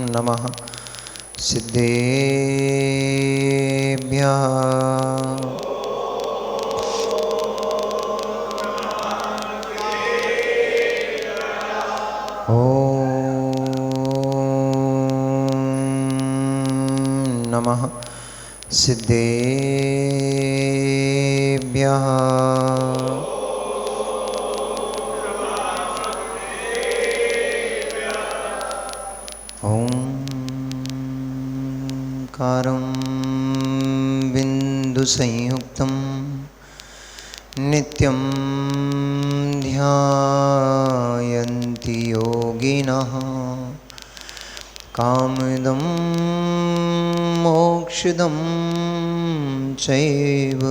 नमः सिद्धेभ्यः। नमः सिद्धेभ्यः। ओंकारं बिन्दुसंयुक्तं नित्यं ध्यायन्ति योगिनः कामदं मोक्षदं चैव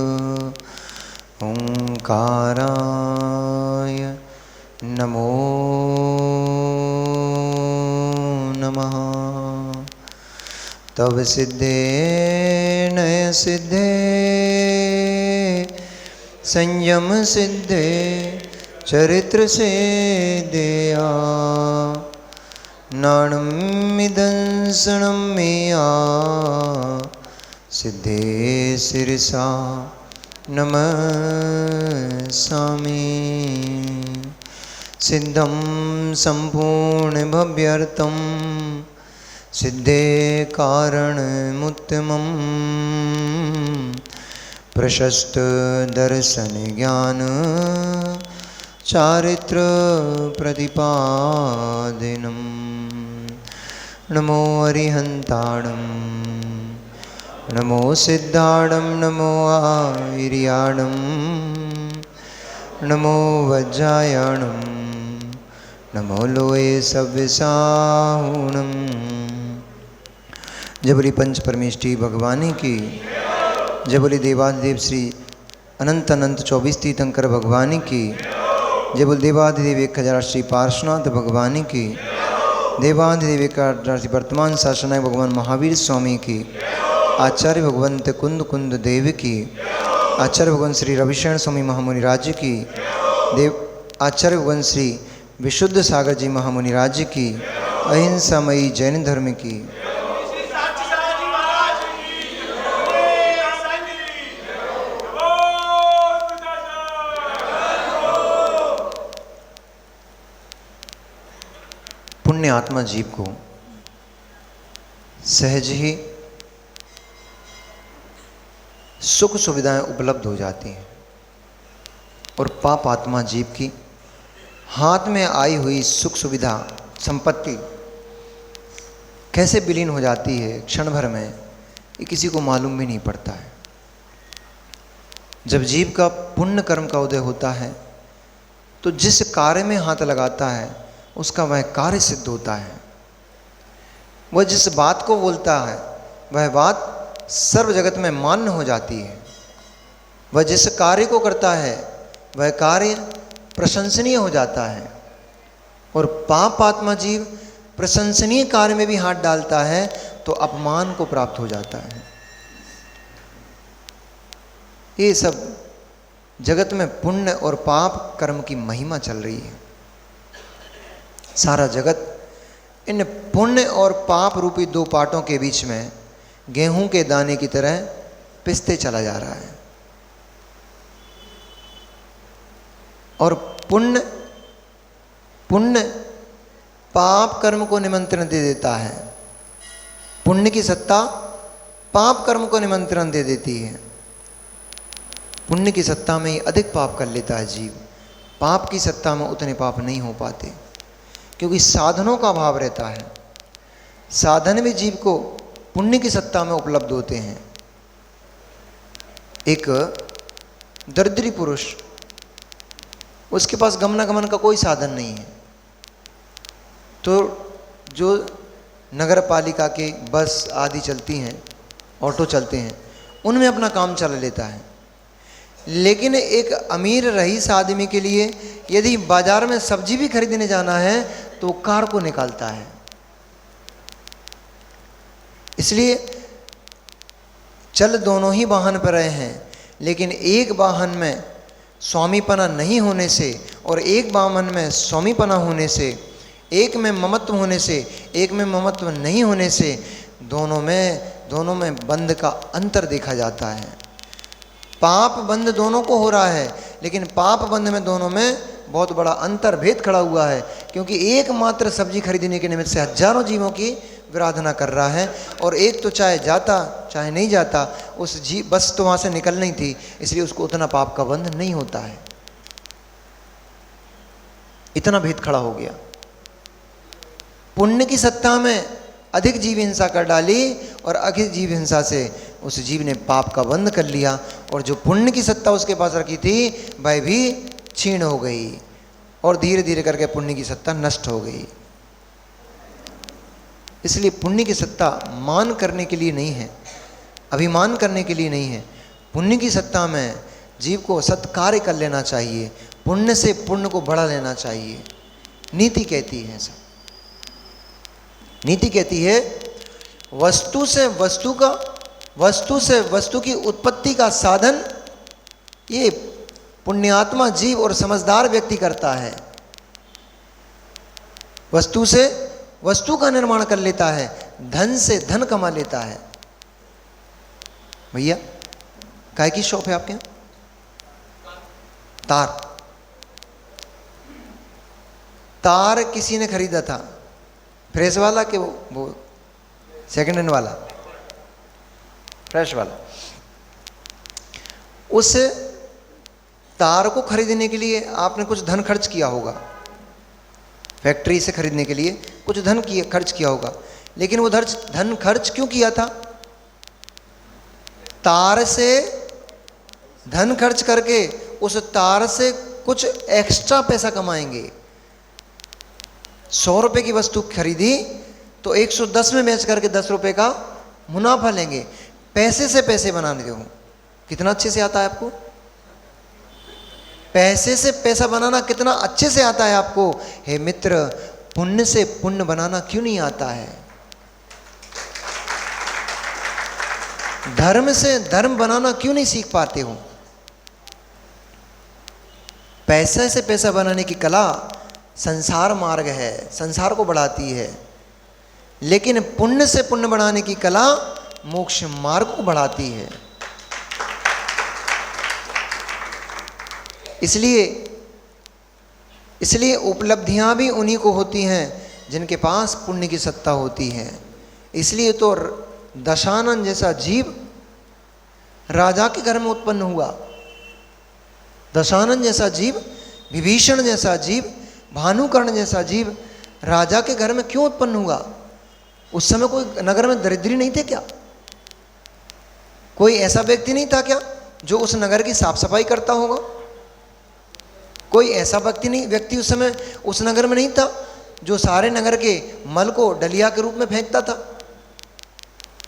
ओंकाराय नमो नमः। तब सिद्धे नय सिद्धे संयम सिद्धे चरित्र से दया नाणमिदंसनं मेया सिद्धे सिरसा नमस्सामि। सिद्धं सम्पूर्णभव्यर्थं सिद्धे कारणमुत्तमं प्रशस्त दर्शन ज्ञान चारित्र प्रतिपादिनं नमो अरिहन्ताणं नमो सिद्धाणं नमो आर्याणं नमो वज्रायणं नमो लोये सव्यसाहुणं। जय बोली पंच परमेष्ठी भगवानी की। जय बोली देवाधिदेव श्री अनंत अनंत 24 तीर्थंकर भगवानी की। जय बोली देवाधिदेव 1000 श्री पार्श्वनाथ भगवानी की। देवाधिदेव 1000 श्री वर्तमान शासनायक भगवान महावीर स्वामी की। आचार्य भगवंत कुंद कुंद देव की। आचार्य भगवान श्री रविशरण स्वामी महामुनि राज्य की। देव आचार्य भगवान श्री विशुद्ध सागर जी महामुनि राज्य की। अहिंसामयी जैन धर्म की। पुण्य आत्मा जीव को सहज ही सुख सुविधाएं उपलब्ध हो जाती हैं और पाप आत्मा जीव की हाथ में आई हुई सुख सुविधा संपत्ति कैसे विलीन हो जाती है क्षण भर में, ये किसी को मालूम भी नहीं पड़ता है। जब जीव का पुण्य कर्म का उदय होता है तो जिस कार्य में हाथ लगाता है उसका वह कार्य सिद्ध होता है। वह जिस बात को बोलता है वह बात सर्व जगत में मान्य हो जाती है। वह जिस कार्य को करता है वह कार्य प्रशंसनीय हो जाता है। और पाप आत्मा जीव प्रशंसनीय कार्य में भी हाथ डालता है तो अपमान को प्राप्त हो जाता है। ये सब जगत में पुण्य और पाप कर्म की महिमा चल रही है। सारा जगत इन पुण्य और पाप रूपी दो पाटों के बीच में गेहूं के दाने की तरह पिसते चला जा रहा है। और पुण्य पाप कर्म को निमंत्रण दे देता है। पुण्य की सत्ता पाप कर्म को निमंत्रण दे देती है। पुण्य की सत्ता में ही अधिक पाप कर लेता है जीव। पाप की सत्ता में उतने पाप नहीं हो पाते क्योंकि साधनों का अभाव रहता है। साधन भी जीव को पुण्य की सत्ता में उपलब्ध होते हैं। एक दरिद्री पुरुष, उसके पास गमनागमन का कोई साधन नहीं है तो जो नगर पालिका के बस आदि चलती हैं, ऑटो चलते हैं, उनमें अपना काम चला लेता है। लेकिन एक अमीर रईस आदमी के लिए यदि बाजार में सब्जी भी खरीदने जाना है तो कार को निकालता है। इसलिए चल दोनों ही वाहन पर रहे हैं लेकिन एक वाहन में स्वामीपना नहीं होने से और एक बामन में स्वामीपना होने से, एक में ममत्व होने से, एक में ममत्व नहीं होने से, दोनों में बंध का अंतर देखा जाता है। पाप बंध दोनों को हो रहा है, लेकिन पाप बंध में दोनों में बहुत बड़ा अंतर भेद खड़ा हुआ है, क्योंकि एकमात्र सब्जी खरीदने के निमित्त से हजारों जीवों की विराधना कर रहा है, और एक तो चाहे जाता चाहे नहीं जाता, उस जीव बस तो वहाँ से निकलनी थी, इसलिए उसको उतना पाप का बंध नहीं होता है। इतना भेद खड़ा हो गया। पुण्य की सत्ता में अधिक जीव हिंसा कर डाली और अधिक जीव हिंसा से उस जीव ने पाप का बंध कर लिया, और जो पुण्य की सत्ता उसके पास रखी थी वह भी क्षीण हो गई, और धीरे धीरे करके पुण्य की सत्ता नष्ट हो गई। इसलिए पुण्य की सत्ता मान करने के लिए नहीं है, अभिमान करने के लिए नहीं है। पुण्य की सत्ता में जीव को सत्कार्य कर लेना चाहिए, पुण्य से पुण्य को बढ़ा लेना चाहिए। नीति कहती है ऐसा। नीति कहती है वस्तु से वस्तु की उत्पत्ति का साधन ये पुण्यात्मा जीव और समझदार व्यक्ति करता है। वस्तु से वस्तु का निर्माण कर लेता है, धन से धन कमा लेता है। भैया काय की शॉप है आपके यहाँ? तार किसी ने खरीदा था, फ्रेश वाला कि वो सेकंड हैंड वाला? फ्रेश वाला। उस तार को खरीदने के लिए आपने कुछ धन खर्च किया होगा, फैक्ट्री से खरीदने के लिए कुछ धन खर्च किया होगा, लेकिन वो धन खर्च क्यों किया था? तार से धन खर्च करके उस तार से कुछ एक्स्ट्रा पैसा कमाएंगे। 100 रुपए की वस्तु खरीदी तो 110 में बेच करके 10 रुपए का मुनाफा लेंगे। पैसे से पैसे बनाने दो, कितना अच्छे से आता है आपको? पैसे से पैसा बनाना कितना अच्छे से आता है आपको? हे मित्र, पुण्य से पुण्य बनाना क्यों नहीं आता है? धर्म से धर्म बनाना क्यों नहीं सीख पाते हो? पैसे से पैसा बनाने की कला संसार मार्ग है, संसार को बढ़ाती है, लेकिन पुण्य से पुण्य बढ़ाने की कला मोक्ष मार्ग को बढ़ाती है। इसलिए उपलब्धियां भी उन्हीं को होती हैं जिनके पास पुण्य की सत्ता होती है। इसलिए तो दशानन जैसा जीव राजा के घर में उत्पन्न हुआ। दशानन जैसा जीव, विभीषण जैसा जीव, भानुकर्ण जैसा जीव राजा के घर में क्यों उत्पन्न हुआ? उस समय कोई नगर में दरिद्री नहीं थे क्या? कोई ऐसा व्यक्ति नहीं था क्या जो उस नगर की साफ सफाई करता होगा? कोई ऐसा व्यक्ति उस समय उस नगर में नहीं था जो सारे नगर के मल को डलिया के रूप में फेंकता था?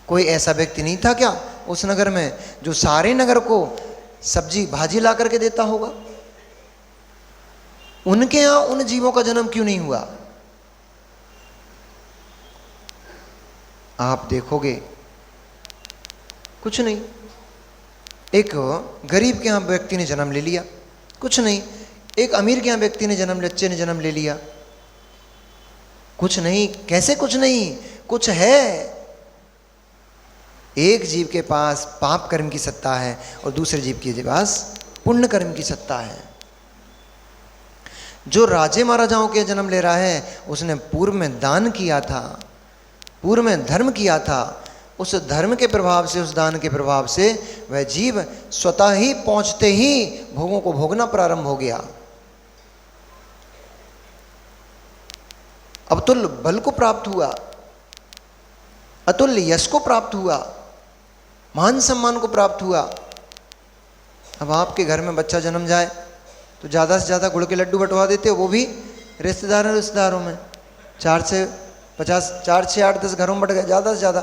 कोई ऐसा व्यक्ति नहीं था क्या उस नगर में जो सारे नगर को सब्जी भाजी ला करके देता होगा? उनके यहां उन जीवों का जन्म क्यों नहीं हुआ? आप देखोगे कुछ नहीं। एक गरीब के यहां व्यक्ति ने जन्म ले लिया, कुछ नहीं। एक अमीर के यहां व्यक्ति ने बच्चे ने जन्म ले लिया, कुछ नहीं। कैसे कुछ नहीं? कुछ है। एक जीव के पास पाप कर्म की सत्ता है और दूसरे जीव के पास पुण्य कर्म की सत्ता है। जो राजे महाराजाओं के जन्म ले रहा है उसने पूर्व में दान किया था, पूर्व में धर्म किया था। उस धर्म के प्रभाव से, उस दान के प्रभाव से वह जीव स्वतः ही पहुंचते ही भोगों को भोगना प्रारंभ हो गया। अतुल्य बल को प्राप्त हुआ, अतुल्य यश को प्राप्त हुआ, मान सम्मान को प्राप्त हुआ। अब आपके घर में बच्चा जन्म जाए तो ज़्यादा से ज़्यादा गुड़ के लड्डू बंटवा देते हो, वो भी रिश्तेदारों में। 4 से 8 10 घरों में बट गए, ज़्यादा से ज़्यादा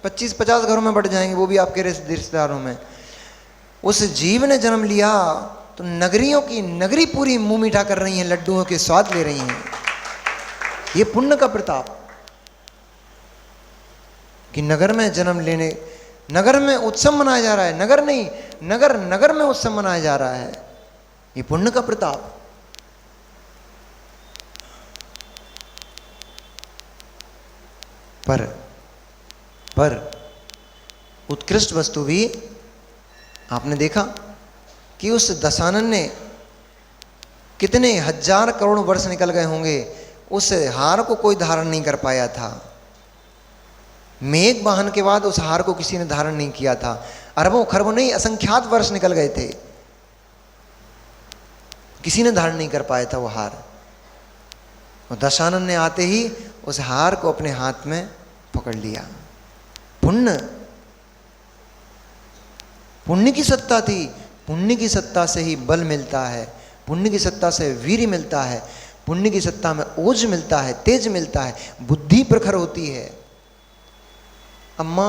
25-50 घरों में बट जाएंगे, वो भी आपके रिश्तेदारों में। उस जीव ने जन्म लिया तो नगरियों की नगरी पूरी मुंह मीठा कर रही हैं, लड्डुओं के स्वाद ले रही हैं। ये पुण्य का प्रताप कि नगर में जन्म लेने, नगर में उत्सव मनाया जा रहा है। नगर नहीं, नगर में उत्सव मनाया जा रहा है। ये पुण्य का प्रताप। पर उत्कृष्ट वस्तु भी आपने देखा कि उस दशानन ने कितने हजार करोड़ वर्ष निकल गए होंगे, उस हार को कोई धारण नहीं कर पाया था। मेघ वाहन के बाद उस हार को किसी ने धारण नहीं किया था। अरबों खरबों नहीं, असंख्यात वर्ष निकल गए थे, किसी ने धारण नहीं कर पाया था वो हार। और दशानन ने आते ही उस हार को अपने हाथ में पकड़ लिया। पुण्य की सत्ता थी। पुण्य की सत्ता से ही बल मिलता है, पुण्य की सत्ता से वीर्य मिलता है, पुण्य की सत्ता में ओज मिलता है, तेज मिलता है, बुद्धि प्रखर होती है। अम्मा,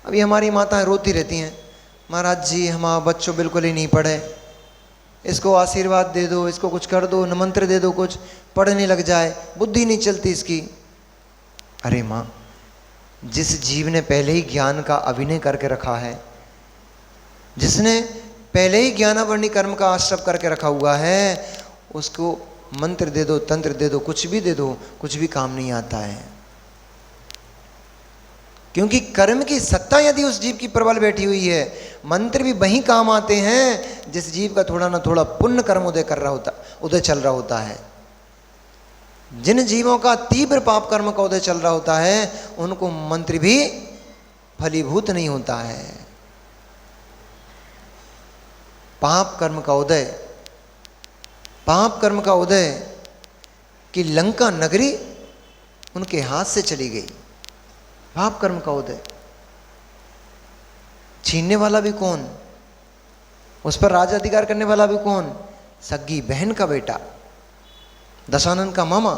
अभी हमारी माताएं रोती रहती हैं, महाराज जी हमारा बच्चों बिल्कुल ही नहीं पढ़े, इसको आशीर्वाद दे दो, इसको कुछ कर दो, मंत्र दे दो, कुछ पढ़ने लग जाए, बुद्धि नहीं चलती इसकी। अरे माँ, जिस जीव ने पहले ही ज्ञान का अभिनय करके रखा है, जिसने पहले ही ज्ञानावर्णी कर्म का आश्रव करके रखा हुआ है, उसको मंत्र दे दो, तंत्र दे दो, कुछ भी दे दो, कुछ भी काम नहीं आता है। क्योंकि कर्म की सत्ता यदि उस जीव की प्रबल बैठी हुई है, मंत्र भी वही काम आते हैं जिस जीव का थोड़ा ना थोड़ा पुण्य कर्म उदय चल रहा होता है। जिन जीवों का तीव्र पाप कर्म का उदय चल रहा होता है, उनको मंत्र भी फलीभूत नहीं होता है। पाप कर्म का उदय कि लंका नगरी उनके हाथ से चली गई। पाप कर्म का उदय छीनने वाला भी कौन, उस पर राज अधिकार करने वाला भी कौन? सग्गी बहन का बेटा, दशानन का मामा,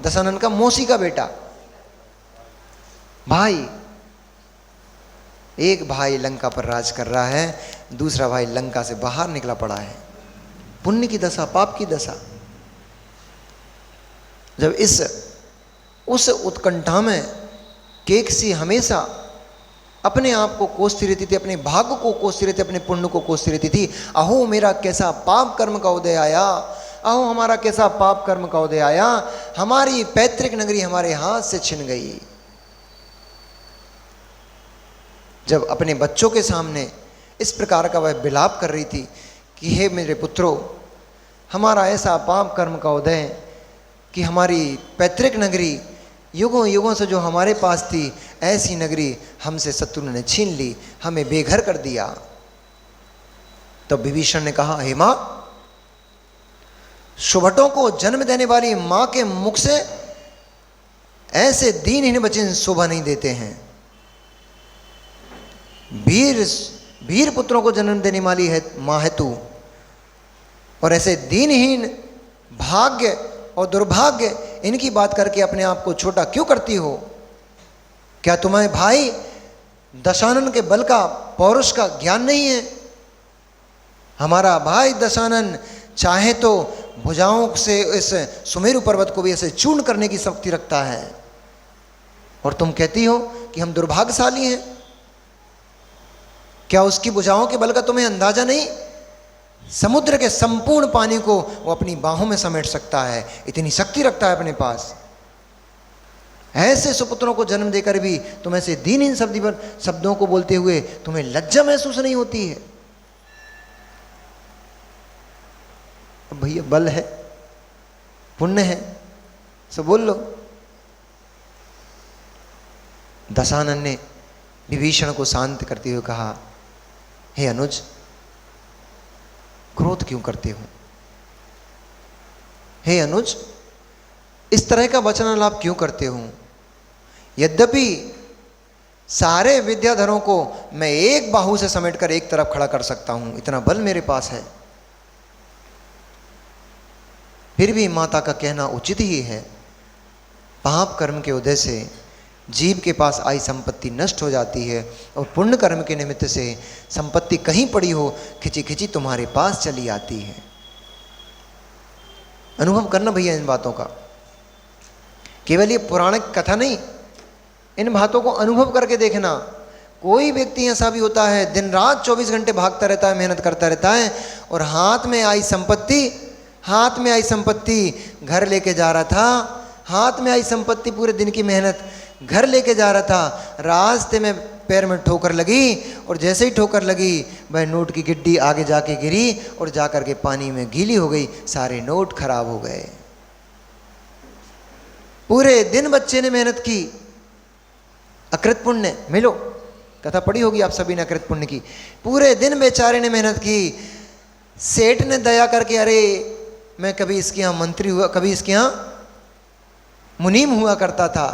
दशानन का मौसी का बेटा, भाई। एक भाई लंका पर राज कर रहा है, दूसरा भाई लंका से बाहर निकला पड़ा है। पुण्य की दशा, पाप की दशा। जब उस उत्कंठा में केकसी हमेशा अपने आप को कोसती रहती थी, अपने भाग्य को कोसती रहती, अपने पुण्य को कोसती रहती थी। अहो मेरा कैसा पाप कर्म का उदय आया, अहो हमारा कैसा पाप कर्म का उदय आया, हमारी पैतृक नगरी हमारे हाथ से छिन गई। जब अपने बच्चों के सामने इस प्रकार का वह विलाप कर रही थी कि हे मेरे पुत्रों, हमारा ऐसा पाप कर्म का उदय कि हमारी पैतृक नगरी युगों युगों से जो हमारे पास थी, ऐसी नगरी हमसे शत्रु ने छीन ली, हमें बेघर कर दिया। तब विभीषण ने कहा, हे मां, सुभटों को जन्म देने वाली मां के मुख से ऐसे दीनहीन बच्चे शोभा नहीं देते हैं। वीर पुत्रों को जन्म देने वाली है मां है तू, और ऐसे दीनहीन, भाग्य और दुर्भाग्य, इनकी बात करके अपने आप को छोटा क्यों करती हो? क्या तुम्हें भाई दशानन के बल का, पौरुष का ज्ञान नहीं है? हमारा भाई दशानन चाहे तो भुजाओं से इस सुमेरु पर्वत को भी ऐसे चूर्ण करने की शक्ति रखता है, और तुम कहती हो कि हम दुर्भाग्यशाली हैं। क्या उसकी भुजाओं के बल का तुम्हें अंदाजा नहीं? समुद्र के संपूर्ण पानी को वो अपनी बाहों में समेट सकता है, इतनी शक्ति रखता है अपने पास। ऐसे सुपुत्रों को जन्म देकर भी तुम ऐसे दीनहीन शब्दों को बोलते हुए तुम्हें लज्जा महसूस नहीं होती है? भैया बल है, पुण्य है, सो बोल लो। दशानन ने विभीषण को शांत करते हुए कहा, हे अनुज, क्रोध क्यों करते हो? हे अनुज, इस तरह का वचनालाप क्यों करते हो? यद्यपि सारे विद्याधरों को मैं एक बाहु से समेटकर एक तरफ खड़ा कर सकता हूं, इतना बल मेरे पास है, फिर भी माता का कहना उचित ही है। पाप कर्म के उदय से जीव के पास आई संपत्ति नष्ट हो जाती है, और पुण्य कर्म के निमित्त से संपत्ति कहीं पड़ी हो, खिंची खिंची तुम्हारे पास चली आती है। अनुभव करना भैया इन बातों का, केवल ये पौराणिक कथा नहीं, इन बातों को अनुभव करके देखना। कोई व्यक्ति ऐसा भी होता है दिन रात 24 घंटे भागता रहता है, मेहनत करता रहता है, और हाथ में आई संपत्ति घर लेके जा रहा था, हाथ में आई संपत्ति पूरे दिन की मेहनत घर लेके जा रहा था, रास्ते में पैर में ठोकर लगी, और जैसे ही ठोकर लगी वह नोट की गिड्डी आगे जाके गिरी और जाकर के पानी में गीली हो गई, सारे नोट खराब हो गए। पूरे दिन बच्चे ने मेहनत की, अकृत पुण्य मिलो, कथा पढ़ी होगी आप सभी ने अकृत पुण्य की। पूरे दिन बेचारे ने मेहनत की, सेठ ने दया करके, अरे मैं कभी इसके यहाँ मंत्री हुआ, कभी इसके यहाँ मुनीम हुआ करता था,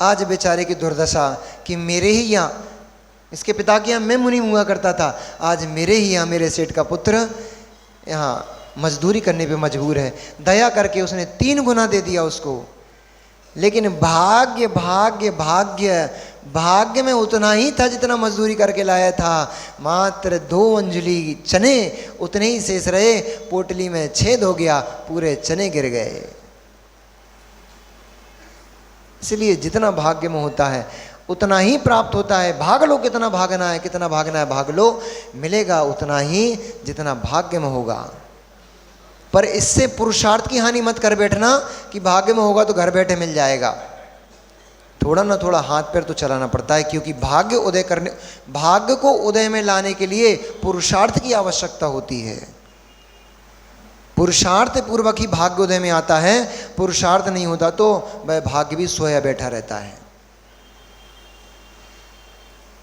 आज बेचारे की दुर्दशा कि मेरे ही यहाँ, इसके पिता के यहाँ मैं मुनीम हुआ करता था, आज मेरे ही यहाँ मेरे सेठ का पुत्र यहाँ मजदूरी करने पे मजबूर है। दया करके उसने 3 गुना दे दिया उसको। लेकिन भाग्य भाग्य भाग्य भाग्य में उतना ही था जितना मजदूरी करके लाया था, मात्र 2 अंजलि चने उतने ही शेष रहे, पोटली में छेद हो गया, पूरे चने गिर गए। इसलिए जितना भाग्य में होता है उतना ही प्राप्त होता है। भाग लो, कितना भागना है, कितना भागना है भाग लो, मिलेगा उतना ही जितना भाग्य में होगा। पर इससे पुरुषार्थ की हानि मत कर बैठना कि भाग्य में होगा तो घर बैठे मिल जाएगा। थोड़ा ना थोड़ा हाथ पैर तो चलाना पड़ता है, क्योंकि भाग्य को उदय में लाने के लिए पुरुषार्थ की आवश्यकता होती है। पुरुषार्थ पूर्वक ही भाग्य उदय में आता है, पुरुषार्थ नहीं होता तो वह भाग्य भी सोया बैठा रहता है।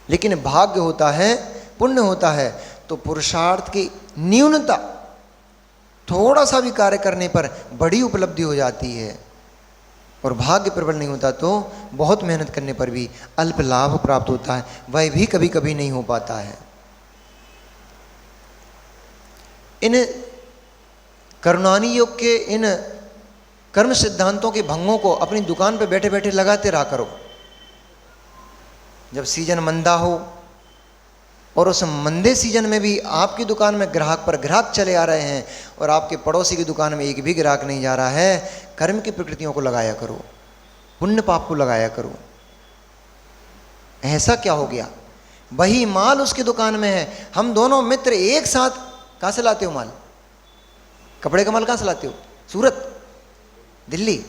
लेकिन भाग्य होता है, पुण्य होता है, तो पुरुषार्थ की न्यूनता, थोड़ा सा भी कार्य करने पर बड़ी उपलब्धि हो जाती है। और भाग्य प्रबल नहीं होता तो बहुत मेहनत करने पर भी अल्प लाभ प्राप्त होता है, वह भी कभी कभी नहीं हो पाता है। इन करुणानी योग के इन कर्म सिद्धांतों के भंगों को अपनी दुकान पर बैठे बैठे लगाते रहा करो। जब सीजन मंदा हो और उस मंदे सीजन में भी आपकी दुकान में ग्राहक पर ग्राहक चले आ रहे हैं और आपके पड़ोसी की दुकान में एक भी ग्राहक नहीं जा रहा है, कर्म की प्रकृतियों को लगाया करो, पुण्य पाप को लगाया करो। ऐसा क्या हो गया, वही माल उसकी दुकान में है, हम दोनों मित्र एक साथ, कहाँ से लाते हो माल, कपड़े का माल कहाँ से लाते हो, सूरत, दिल्ली,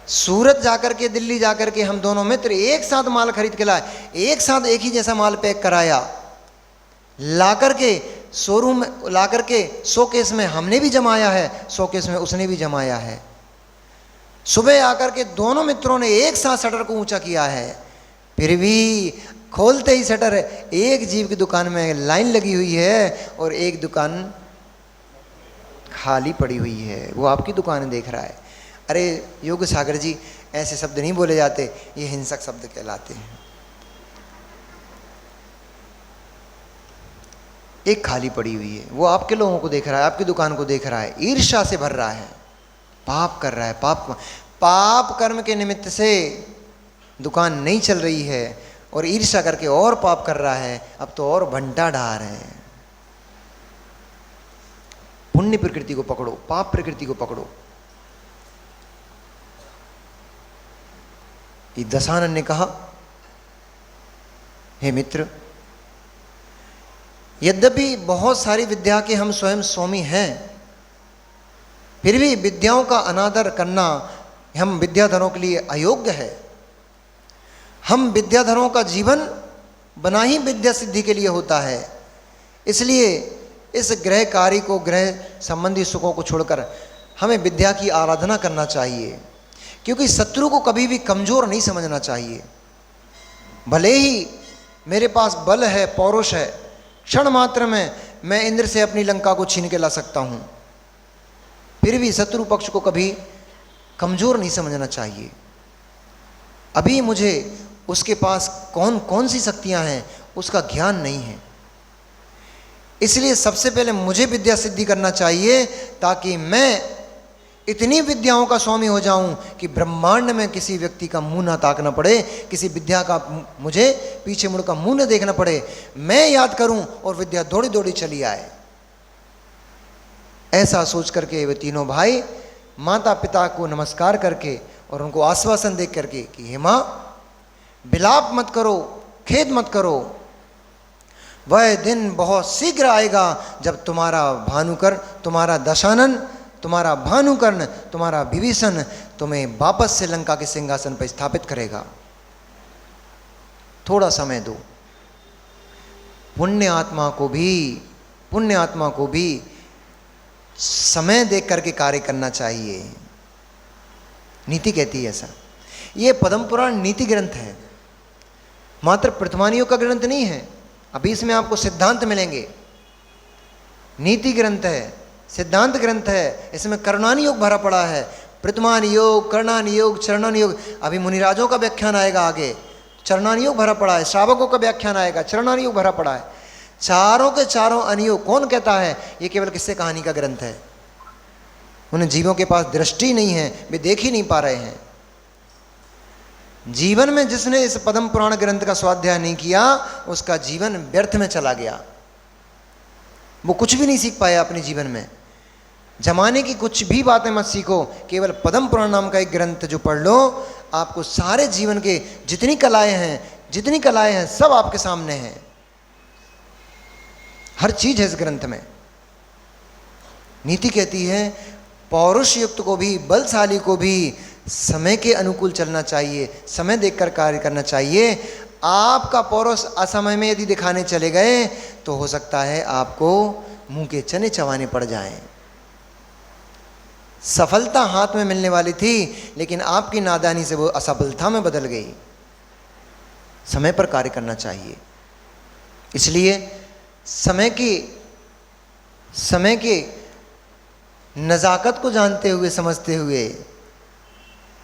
सूरत जाकर के, दिल्ली जाकर के हम दोनों मित्र एक साथ माल खरीद के लाए, एक साथ एक ही जैसा माल पैक कराया, ला करके शोरूम में ला करके शोकेस में हमने भी जमाया है, शोकेस में उसने भी जमाया है। सुबह आकर के दोनों मित्रों ने एक साथ शटर को ऊंचा किया है, फिर भी खोलते ही शटर एक जीव की दुकान में लाइन लगी हुई है और एक दुकान खाली पड़ी हुई है, वो आपकी दुकान देख रहा है। अरे योग सागर जी, ऐसे शब्द नहीं बोले जाते, ये हिंसक शब्द कहलाते हैं। एक खाली पड़ी हुई है, वो आपके लोगों को देख रहा है, आपकी दुकान को देख रहा है, ईर्ष्या से भर रहा है, पाप कर रहा है, पाप कर्म के निमित्त से दुकान नहीं चल रही है और ईर्ष्या करके और पाप कर रहा है, अब तो और भंटा ढा रहे हैं। पुण्य प्रकृति को पकड़ो, पाप प्रकृति को पकड़ो। दशानन ने कहा, हे मित्र, यद्यपि बहुत सारी विद्या के हम स्वयं स्वामी हैं, फिर भी विद्याओं का अनादर करना हम विद्याधरों के लिए अयोग्य है। हम विद्याधरों का जीवन बना ही विद्या सिद्धि के लिए होता है। इसलिए इस ग्रह कार्य को, ग्रह संबंधी सुखों को छोड़कर हमें विद्या की आराधना करना चाहिए, क्योंकि शत्रु को कभी भी कमजोर नहीं समझना चाहिए। भले ही मेरे पास बल है, पौरुष है, क्षण मात्र में मैं इंद्र से अपनी लंका को छीन के ला सकता हूं, फिर भी शत्रु पक्ष को कभी कमजोर नहीं समझना चाहिए। अभी मुझे उसके पास कौन कौन सी शक्तियां हैं उसका ज्ञान नहीं है, इसलिए सबसे पहले मुझे विद्या सिद्धि करना चाहिए, ताकि मैं इतनी विद्याओं का स्वामी हो जाऊं कि ब्रह्मांड में किसी व्यक्ति का मुंह ना ताकना पड़े, किसी विद्या का मुझे पीछे मुड़ का मुंह न देखना पड़े, मैं याद करूं और विद्या दौड़ी दौड़ी चली आए। ऐसा सोच करके वे तीनों भाई माता पिता को नमस्कार करके और उनको आश्वासन दे करके कि हे माँ, विलाप मत करो, खेद मत करो। वह दिन बहुत शीघ्र आएगा जब तुम्हारा भानुकर, तुम्हारा दशानन, तुम्हारा भानुकर्ण, तुम्हारा विभीषण तुम्हें वापस से लंका के सिंहासन पर स्थापित करेगा। थोड़ा समय दो। पुण्य आत्मा को भी समय देख करके कार्य करना चाहिए। नीति कहती है ऐसा। ये पद्म पुराण नीति ग्रंथ है, मात्र प्रतिमानियों का ग्रंथ नहीं है। अभी इसमें आपको सिद्धांत मिलेंगे। नीति ग्रंथ है, सिद्धांत ग्रंथ है। इसमें कर्णान योग भरा पड़ा है, प्रतिमान योग, कर्णान योग, चरणान योग। अभी मुनिराजों का व्याख्यान आएगा आगे, चरणान योग भरा पड़ा है। श्रावकों का व्याख्यान आएगा, चरणान योग भरा पड़ा है। चारों के चारों अनुयोग। कौन कहता है ये केवल किस्से कहानी का ग्रंथ है? उन जीवों के पास दृष्टि नहीं है, वे देख ही नहीं पा रहे हैं। जीवन में जिसने इस पद्म पुराण ग्रंथ का स्वाध्याय नहीं किया, उसका जीवन व्यर्थ में चला गया। वो कुछ भी नहीं सीख पाया अपने जीवन में। जमाने की कुछ भी बातें मत सीखो, केवल पद्म पुराण नाम का एक ग्रंथ जो पढ़ लो, आपको सारे जीवन के जितनी कलाएं हैं सब आपके सामने हैं। हर चीज है इस ग्रंथ में। नीति कहती है पौरुष युक्त को भी, बलशाली को भी समय के अनुकूल चलना चाहिए, समय देखकर कार्य करना चाहिए। आपका पौरुष असमय में यदि दिखाने चले गए तो हो सकता है आपको मुंह के चने चबाने पड़ जाएं। सफलता हाथ में मिलने वाली थी, लेकिन आपकी नादानी से वो असफलता में बदल गई। समय पर कार्य करना चाहिए। इसलिए समय की नज़ाकत को जानते हुए, समझते हुए,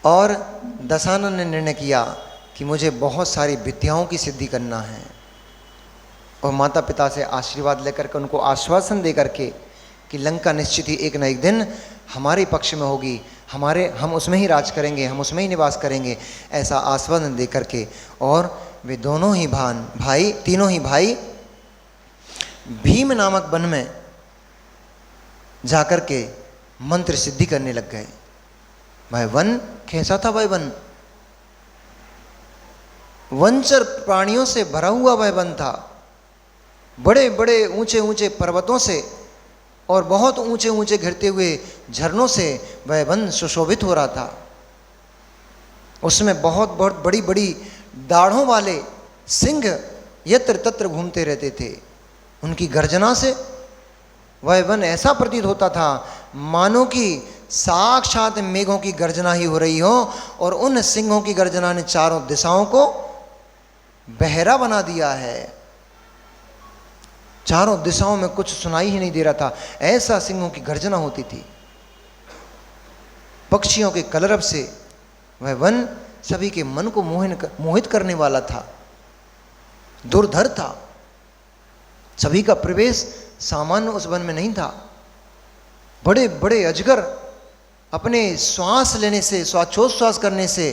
और दशानन ने निर्णय किया कि मुझे बहुत सारी विद्याओं की सिद्धि करना है, और माता पिता से आशीर्वाद लेकर के, उनको आश्वासन दे करके कि लंका निश्चित ही एक न एक दिन हमारे पक्ष में होगी, हम उसमें ही राज करेंगे, हम उसमें ही निवास करेंगे, ऐसा आश्वासन दे करके, और वे दोनों ही तीनों ही भाई भीम नामक वन में जाकर के मंत्र सिद्धि करने लग गए। भाई वन कैसा था? भाई वनचर प्राणियों से भरा हुआ वह वन था। बड़े बड़े ऊंचे ऊंचे पर्वतों से और बहुत ऊंचे ऊंचे घिरते हुए झरनों से वह वन सुशोभित हो रहा था। उसमें बहुत बहुत बड़ी बड़ी दाढ़ों वाले सिंह यत्र तत्र घूमते रहते थे। उनकी गर्जना से वह वन ऐसा प्रतीत होता था मानो कि साक्षात मेघों की गर्जना ही हो रही हो, और उन सिंहों की गर्जना ने चारों दिशाओं को बहरा बना दिया है। चारों दिशाओं में कुछ सुनाई ही नहीं दे रहा था, ऐसा सिंहों की गर्जना होती थी। पक्षियों के कलरव से वह वन सभी के मन को मोहित करने वाला था, दुर्धर था। सभी का प्रवेश सामान्य उस वन में नहीं था। बड़े बड़े अजगर अपने श्वास लेने से, श्वासोच्छ्वास करने से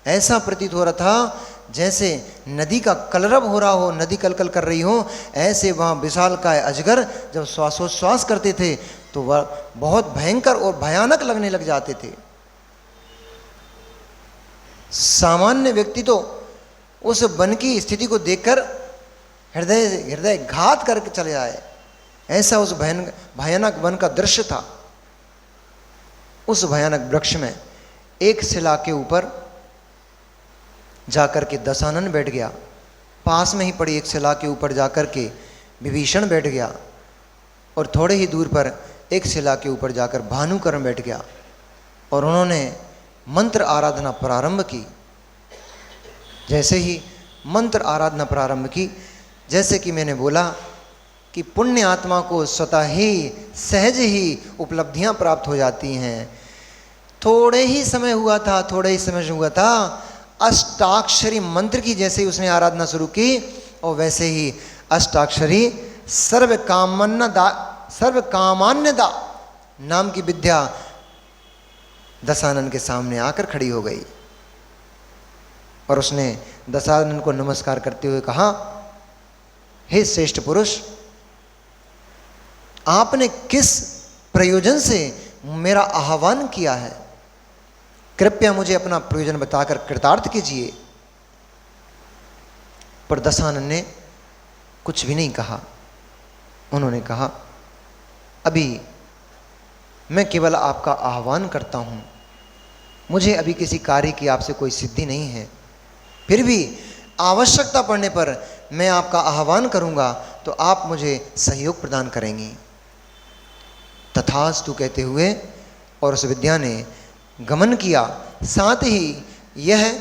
ऐसा प्रतीत हो रहा था जैसे नदी का कलरव हो रहा हो, नदी कलकल कर रही हो। ऐसे वहाँ विशालकाय अजगर जब श्वासोच्छ्वास करते थे तो वह बहुत भयंकर और भयानक लगने लग जाते थे। सामान्य व्यक्ति तो उस वन की स्थिति को देखकर हृदय घात करके चले आए। ऐसा उस भयानक वन का दृश्य था। उस भयानक वृक्ष में एक शिला के ऊपर जाकर के दशानन बैठ गया। पास में ही पड़ी एक शिला के ऊपर जाकर के विभीषण बैठ गया, और थोड़े ही दूर पर एक शिला के ऊपर जाकर भानुकर्ण बैठ गया, और उन्होंने मंत्र आराधना प्रारंभ की। जैसे ही मंत्र आराधना प्रारंभ की, जैसे कि मैंने बोला कि पुण्य आत्मा को स्वतः ही सहज ही उपलब्धियां प्राप्त हो जाती हैं। थोड़े ही समय हुआ था अष्टाक्षरी मंत्र की जैसे ही उसने आराधना शुरू की, और वैसे ही अष्टाक्षरी सर्व कामान्यदा नाम की विद्या दशानन के सामने आकर खड़ी हो गई। और उसने दशानन को नमस्कार करते हुए कहा, हे श्रेष्ठ पुरुष, आपने किस प्रयोजन से मेरा आह्वान किया है? कृपया मुझे अपना प्रयोजन बताकर कृतार्थ कीजिए। पर दशानन ने कुछ भी नहीं कहा। उन्होंने कहा, अभी मैं केवल आपका आह्वान करता हूँ, मुझे अभी किसी कार्य की आपसे कोई सिद्धि नहीं है, फिर भी आवश्यकता पड़ने पर मैं आपका आह्वान करूँगा तो आप मुझे सहयोग प्रदान करेंगी। तथास्तु कहते हुए और उस विद्या ने गमन किया। साथ ही यह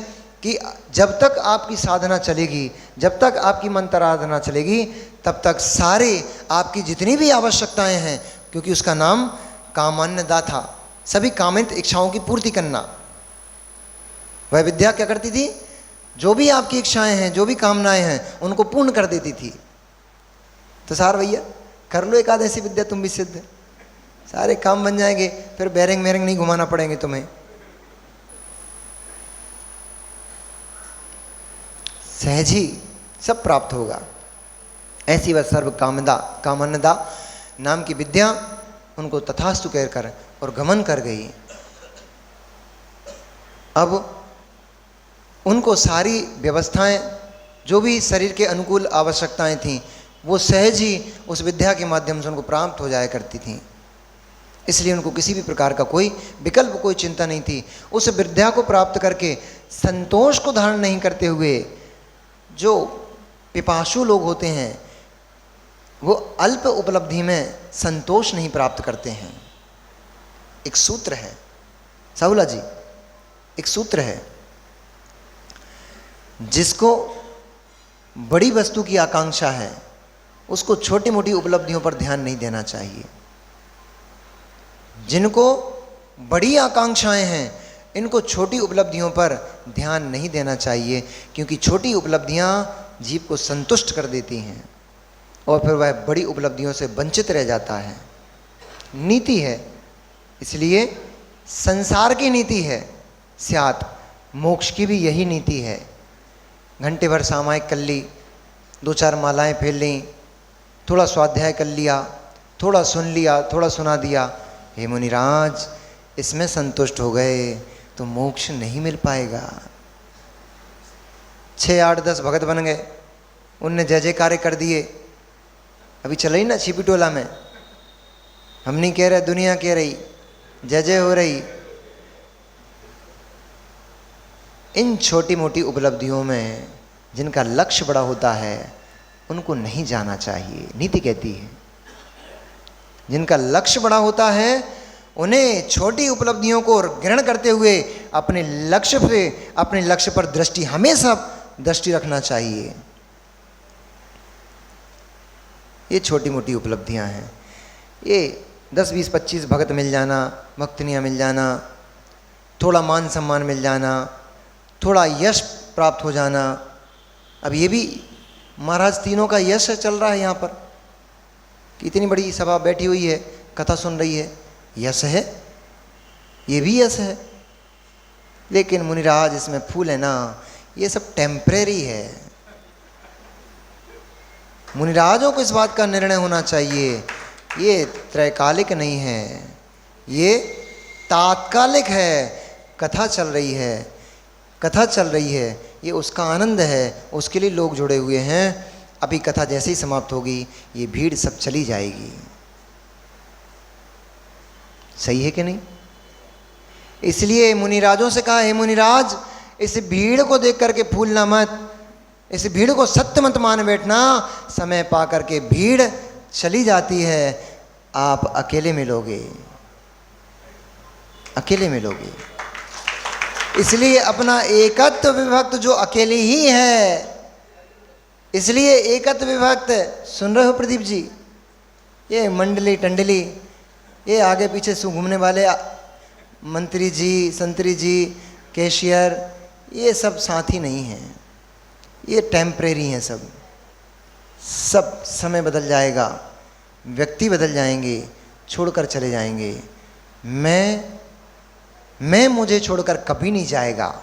कि जब तक आपकी साधना चलेगी, जब तक आपकी मंत्राराधना चलेगी, तब तक सारे आपकी जितनी भी आवश्यकताएं हैं, क्योंकि उसका नाम कामान्नदा था, सभी कामित इच्छाओं की पूर्ति करना। वह विद्या क्या करती थी? जो भी आपकी इच्छाएं हैं, जो भी कामनाएं हैं, उनको पूर्ण कर देती थी। तो सार भैया कर लो एक आध ऐसी विद्या, तुम भी सिद्ध, सारे काम बन जाएंगे, फिर बैरिंग मैरिंग नहीं घुमाना पड़ेंगे तुम्हें। सहज ही सब प्राप्त होगा। ऐसी वह सर्व कामन्नदा नाम की विद्या उनको तथास्तु कहकर और गमन कर गई। अब उनको सारी व्यवस्थाएं, जो भी शरीर के अनुकूल आवश्यकताएं थीं, वो सहज ही उस विद्या के माध्यम से उनको प्राप्त हो जाया करती थीं। इसलिए उनको किसी भी प्रकार का कोई विकल्प, कोई चिंता नहीं थी। उस विद्या को प्राप्त करके संतोष को धारण नहीं करते हुए जो पिपासु लोग होते हैं, वो अल्प उपलब्धि में संतोष नहीं प्राप्त करते हैं। एक सूत्र है साहुला जी, एक सूत्र है, जिसको बड़ी वस्तु की आकांक्षा है उसको छोटी मोटी उपलब्धियों पर ध्यान नहीं देना चाहिए। जिनको बड़ी आकांक्षाएं हैं, इनको छोटी उपलब्धियों पर ध्यान नहीं देना चाहिए, क्योंकि छोटी उपलब्धियां जीव को संतुष्ट कर देती हैं और फिर वह बड़ी उपलब्धियों से वंचित रह जाता है। नीति है, इसलिए संसार की नीति है, स्यात् मोक्ष की भी यही नीति है। घंटे भर सामायिक कर ली, दो चार मालाएं फेर लीं, थोड़ा स्वाध्याय कर लिया, थोड़ा सुन लिया, थोड़ा सुना दिया, हे मुनिराज इसमें संतुष्ट हो गए तो मोक्ष नहीं मिल पाएगा। 6, 8, 10 भगत बन गए, उनने जय जयकारे कर दिए। अभी चल रही ना छिपी टोला में, हम नहीं कह रहे, दुनिया कह रही, जय जय हो रही। इन छोटी मोटी उपलब्धियों में जिनका लक्ष्य बड़ा होता है उनको नहीं जाना चाहिए। नीति कहती है जिनका लक्ष्य बड़ा होता है उन्हें छोटी उपलब्धियों को ग्रहण करते हुए अपने लक्ष्य पर दृष्टि, हमेशा दृष्टि रखना चाहिए। ये छोटी मोटी उपलब्धियां हैं। ये 10, 20, 25 भगत मिल जाना, भक्तनियाँ मिल जाना, थोड़ा मान सम्मान मिल जाना, थोड़ा यश प्राप्त हो जाना। अब ये भी महाराज तीनों का यश चल रहा है यहाँ पर, कितनी बड़ी सभा बैठी हुई है, कथा सुन रही है, यश है, ये भी यश है। लेकिन मुनिराज इसमें फूल है ना, ये सब टेम्परेरी है। मुनिराजों को इस बात का निर्णय होना चाहिए, ये त्रैकालिक नहीं है, ये तात्कालिक है। कथा चल रही है, कथा चल रही है, ये उसका आनंद है, उसके लिए लोग जुड़े हुए हैं। अभी कथा जैसे ही समाप्त होगी ये भीड़ सब चली जाएगी। सही है कि नहीं? इसलिए मुनिराजों से कहा, हे मुनिराज इस भीड़ को देख करके फूलना मत, इस भीड़ को सत्य मत मान बैठना। समय पा करके भीड़ चली जाती है, आप अकेले मिलोगे, अकेले मिलोगे। इसलिए अपना एकत्व विभक्त जो अकेले ही है, इसलिए एकत्व विभक्त, सुन रहे हो प्रदीप जी, ये मंडली टंडली, ये आगे पीछे से घूमने वाले मंत्री जी, संतरी जी, कैशियर, ये सब साथी नहीं हैं, ये टेम्परेरी हैं। सब समय बदल जाएगा, व्यक्ति बदल जाएंगे, छोड़कर चले जाएंगे। मैं मुझे छोड़कर कभी नहीं जाएगा,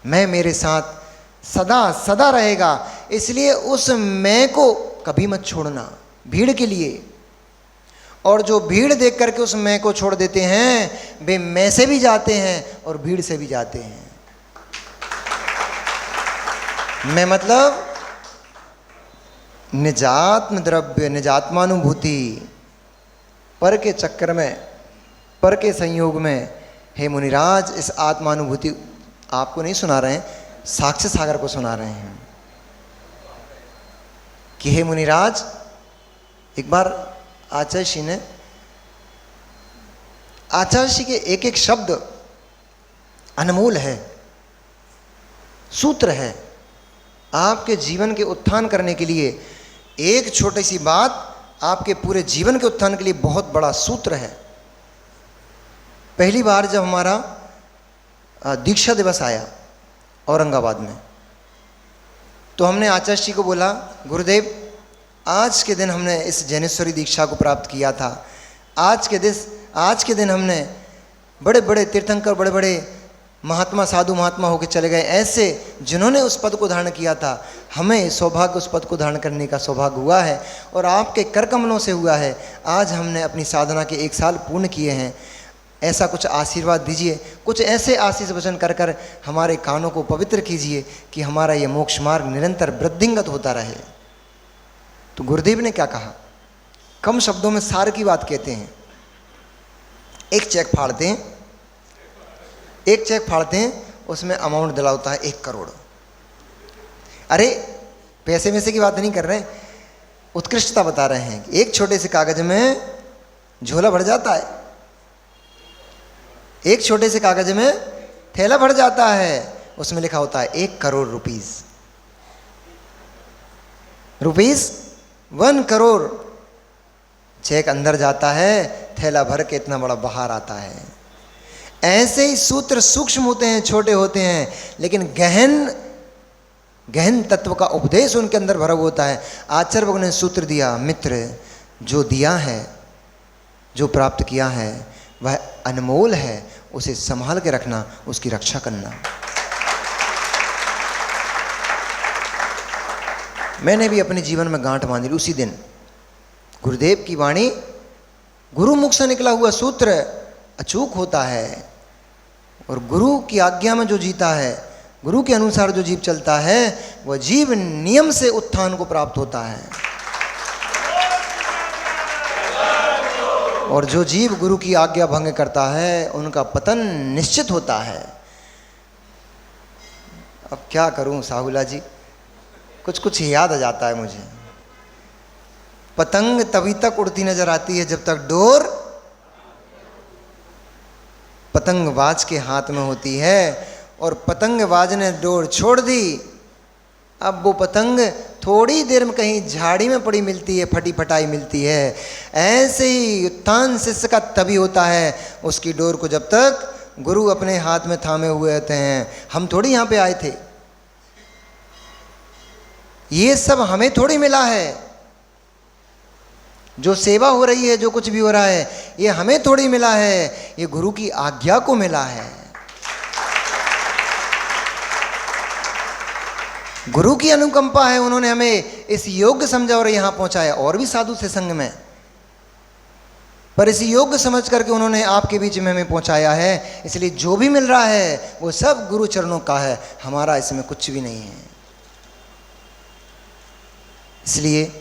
मैं मेरे साथ सदा सदा रहेगा। इसलिए उस मैं को कभी मत छोड़ना भीड़ के लिए। और जो भीड़ देख करके उस मैं को छोड़ देते हैं, वे मैं से भी जाते हैं और भीड़ से भी जाते हैं। मैं मतलब निजात्म द्रव्य, निजात्मानुभूति, पर के चक्कर में, पर के संयोग में, हे मुनिराज इस आत्मानुभूति आपको नहीं सुना रहे हैं, साक्ष्य सागर को सुना रहे हैं कि हे मुनिराज, एक बार आचार्य श्री के एक एक शब्द अनमोल है, सूत्र है आपके जीवन के उत्थान करने के लिए। एक छोटी सी बात आपके पूरे जीवन के उत्थान के लिए बहुत बड़ा सूत्र है। पहली बार जब हमारा दीक्षा दिवस आया औरंगाबाद में, तो हमने आचार्य जी को बोला, गुरुदेव आज के दिन हमने इस जैनेश्वरी दीक्षा को प्राप्त किया था, आज के दिन हमने बड़े बड़े तीर्थंकर, बड़े बड़े महात्मा, साधु महात्मा होकर चले गए, ऐसे जिन्होंने उस पद को धारण किया था, हमें सौभाग्य उस पद को धारण करने का सौभाग्य हुआ है और आपके कर कमलों से हुआ है। आज हमने अपनी साधना के 1 साल पूर्ण किए हैं, ऐसा कुछ आशीर्वाद दीजिए, कुछ ऐसे आशीष वचन कर कर हमारे कानों को पवित्र कीजिए कि हमारा ये मोक्ष मार्ग निरंतर वृद्धिंगत होता रहे। तो गुरुदेव ने क्या कहा, कम शब्दों में सार की बात कहते हैं। एक चेक फाड़ते हैं, उसमें अमाउंट डला होता है 1 करोड़। अरे पैसे वैसे की बात नहीं कर रहे हैं, उत्कृष्टता बता रहे हैं। एक छोटे से कागज में झोला भर जाता है, एक छोटे से कागज में थैला भर जाता है, उसमें लिखा होता है 1 करोड़ रुपीस, 1 करोड़। चेक अंदर जाता है, थैला भर के इतना बड़ा बाहर आता है। ऐसे ही सूत्र सूक्ष्म होते हैं, छोटे होते हैं, लेकिन गहन तत्व का उपदेश उनके अंदर भरा हुआ होता है। आचार्य भगवान ने सूत्र दिया, मित्र जो दिया है, जो प्राप्त किया है वह अनमोल है, उसे संभाल के रखना, उसकी रक्षा करना। मैंने भी अपने जीवन में गांठ बांधी उसी दिन। गुरुदेव की वाणी, गुरु मुख से निकला हुआ सूत्र अचूक होता है, और गुरु की आज्ञा में जो जीता है, गुरु के अनुसार जो जीव चलता है, वह जीव नियम से उत्थान को प्राप्त होता है। और जो जीव गुरु की आज्ञा भंग करता है, उनका पतन निश्चित होता है। अब क्या करूं साहुला जी, कुछ याद आ जाता है मुझे। पतंग तभी तक उड़ती नजर आती है जब तक डोर पतंगबाज के हाथ में होती है, और पतंगबाज ने डोर छोड़ दी, अब वो पतंग थोड़ी देर में कहीं झाड़ी में पड़ी मिलती है, फटी फटाई मिलती है। ऐसे ही उत्थान शिष्य का तभी होता है, उसकी डोर को जब तक गुरु अपने हाथ में थामे हुए रहते हैं। हम थोड़ी यहाँ पे आए थे, ये सब हमें थोड़ी मिला है। जो सेवा हो रही है, जो कुछ भी हो रहा है, ये हमें थोड़ी मिला है, ये गुरु की आज्ञा को मिला है। गुरु की अनुकंपा है, उन्होंने हमें इस योग्य समझा और यहाँ पहुंचाया। और भी साधु थे संग में, पर इस योग्य समझ करके उन्होंने आपके बीच में हमें पहुंचाया है। इसलिए जो भी मिल रहा है वो सब गुरु चरणों का है, हमारा इसमें कुछ भी नहीं है। इसलिए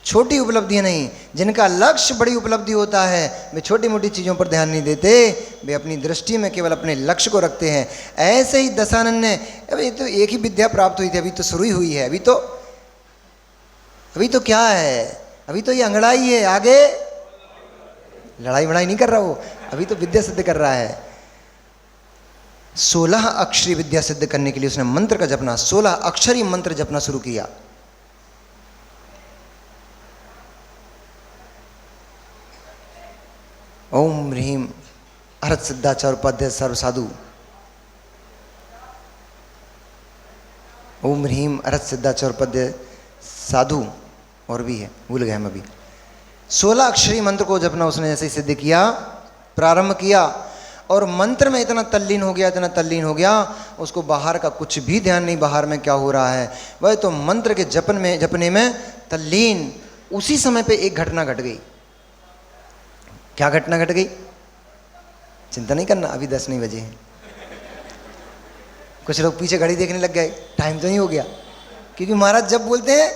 छोटी उपलब्धियां नहीं, जिनका लक्ष्य बड़ी उपलब्धि होता है, वे छोटी मोटी चीज़ों पर ध्यान नहीं देते, वे अपनी दृष्टि में केवल अपने लक्ष्य को रखते हैं। ऐसे ही दशानंद ने, अभी तो एक ही विद्या प्राप्त हुई थी, अभी तो शुरू ही हुई है, अभी तो क्या है, अभी तो ये अंगड़ाई है, आगे लड़ाई वड़ाई नहीं कर रहा वो, अभी तो विद्या सिद्ध कर रहा है। 16 अक्षरी विद्या सिद्ध करने के लिए उसने मंत्र का जपना, 16 अक्षरी मंत्र जपना शुरू किया। ओम ह्रीम अरहत सिद्धाचार्य उपाध्याय सर्व साधु, ओम ह्रीम अरहत सिद्धाचार्य उपाध्याय साधु, और भी है, भूल गए हम अभी। 16 अक्षरी मंत्र को जपना उसने जैसे ही सिद्ध किया, प्रारंभ किया, और मंत्र में इतना तल्लीन हो गया, उसको बाहर का कुछ भी ध्यान नहीं, बाहर में क्या हो रहा है। वह तो मंत्र के जपने में तल्लीन। उसी समय पे एक घटना घट गई। क्या घटना घट गई? चिंता नहीं करना, अभी 10 नहीं बजे हैं। कुछ लोग पीछे घड़ी देखने लग गए, टाइम तो नहीं हो गया, क्योंकि महाराज जब बोलते हैं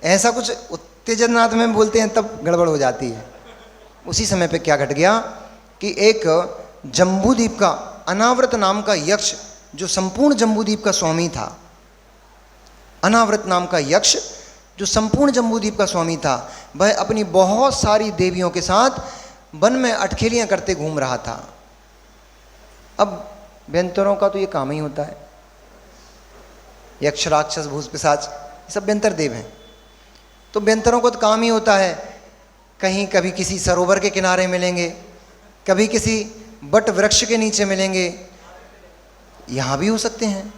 ऐसा कुछ उत्तेजनार्थ में बोलते हैं तब गड़बड़ हो जाती है। उसी समय पे क्या घट गया कि एक जम्बूद्वीप का अनावृत नाम का यक्ष, जो संपूर्ण जम्बूद्वीप का स्वामी था, अनावृत नाम का यक्ष जो संपूर्ण जम्बूद्वीप का स्वामी था, वह अपनी बहुत सारी देवियों के साथ वन में अटखेलियां करते घूम रहा था। अब व्यंतरों का तो ये काम ही होता है, यक्ष राक्षस भूत पिशाच ये सब व्यंतर देव हैं। तो व्यंतरों को तो काम ही होता है, कहीं कभी किसी सरोवर के किनारे मिलेंगे, कभी किसी बट वृक्ष के नीचे मिलेंगे, यहाँ भी हो सकते हैं,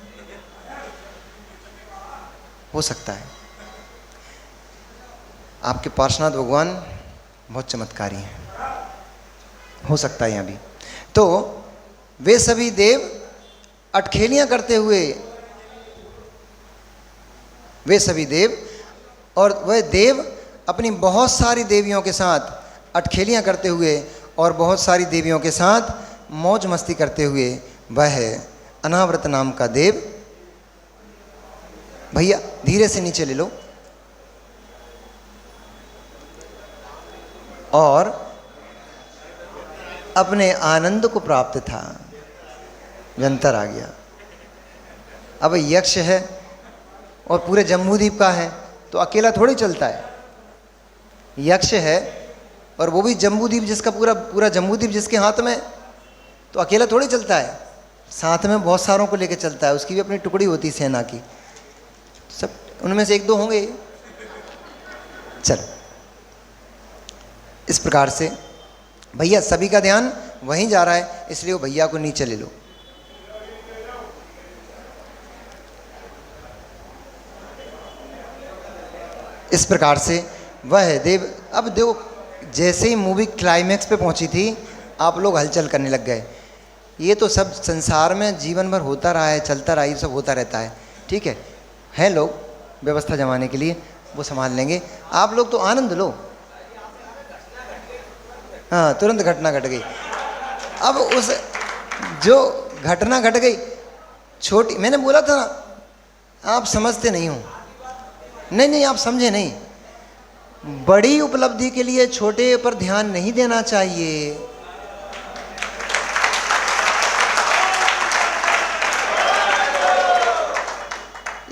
हो सकता है। आपके पार्श्वनाथ भगवान बहुत चमत्कारी हैं, हो सकता है यहाँ भी। तो वे सभी देव अटखेलियां करते हुए, वे सभी देव और वह देव अपनी बहुत सारी देवियों के साथ अटखेलियां करते हुए और बहुत सारी देवियों के साथ मौज मस्ती करते हुए, वह अनावृत नाम का देव, भैया धीरे से नीचे ले लो, और अपने आनंद को प्राप्त था। व्यंतर आ गया। अब यक्ष है और पूरे जम्बूद्वीप का है तो अकेला थोड़ी चलता है। यक्ष है और वो भी जम्बूद्वीप, जिसका पूरा जम्बूद्वीप जिसके हाथ में, तो अकेला थोड़ी चलता है, साथ में बहुत सारों को लेकर चलता है। उसकी भी अपनी टुकड़ी होती है सेना की, सब उनमें से एक दो होंगे। चल, इस प्रकार से भैया सभी का ध्यान वहीं जा रहा है, इसलिए वो भैया को नीचे ले लो। इस प्रकार से वह देव, अब देखो जैसे ही मूवी क्लाइमैक्स पे पहुंची थी, आप लोग हलचल करने लग गए। ये तो सब संसार में जीवन भर होता रहा है, चलता रहा, ये सब होता रहता है, ठीक है लोग व्यवस्था जमाने के लिए वो संभाल लेंगे, आप लोग तो आनंद लो। हाँ, तुरंत घटना घट गई। अब उस जो घटना घट गई छोटी, मैंने बोला था ना, आप समझते नहीं हो। नहीं, आप समझे नहीं। बड़ी उपलब्धि के लिए छोटे पर ध्यान नहीं देना चाहिए।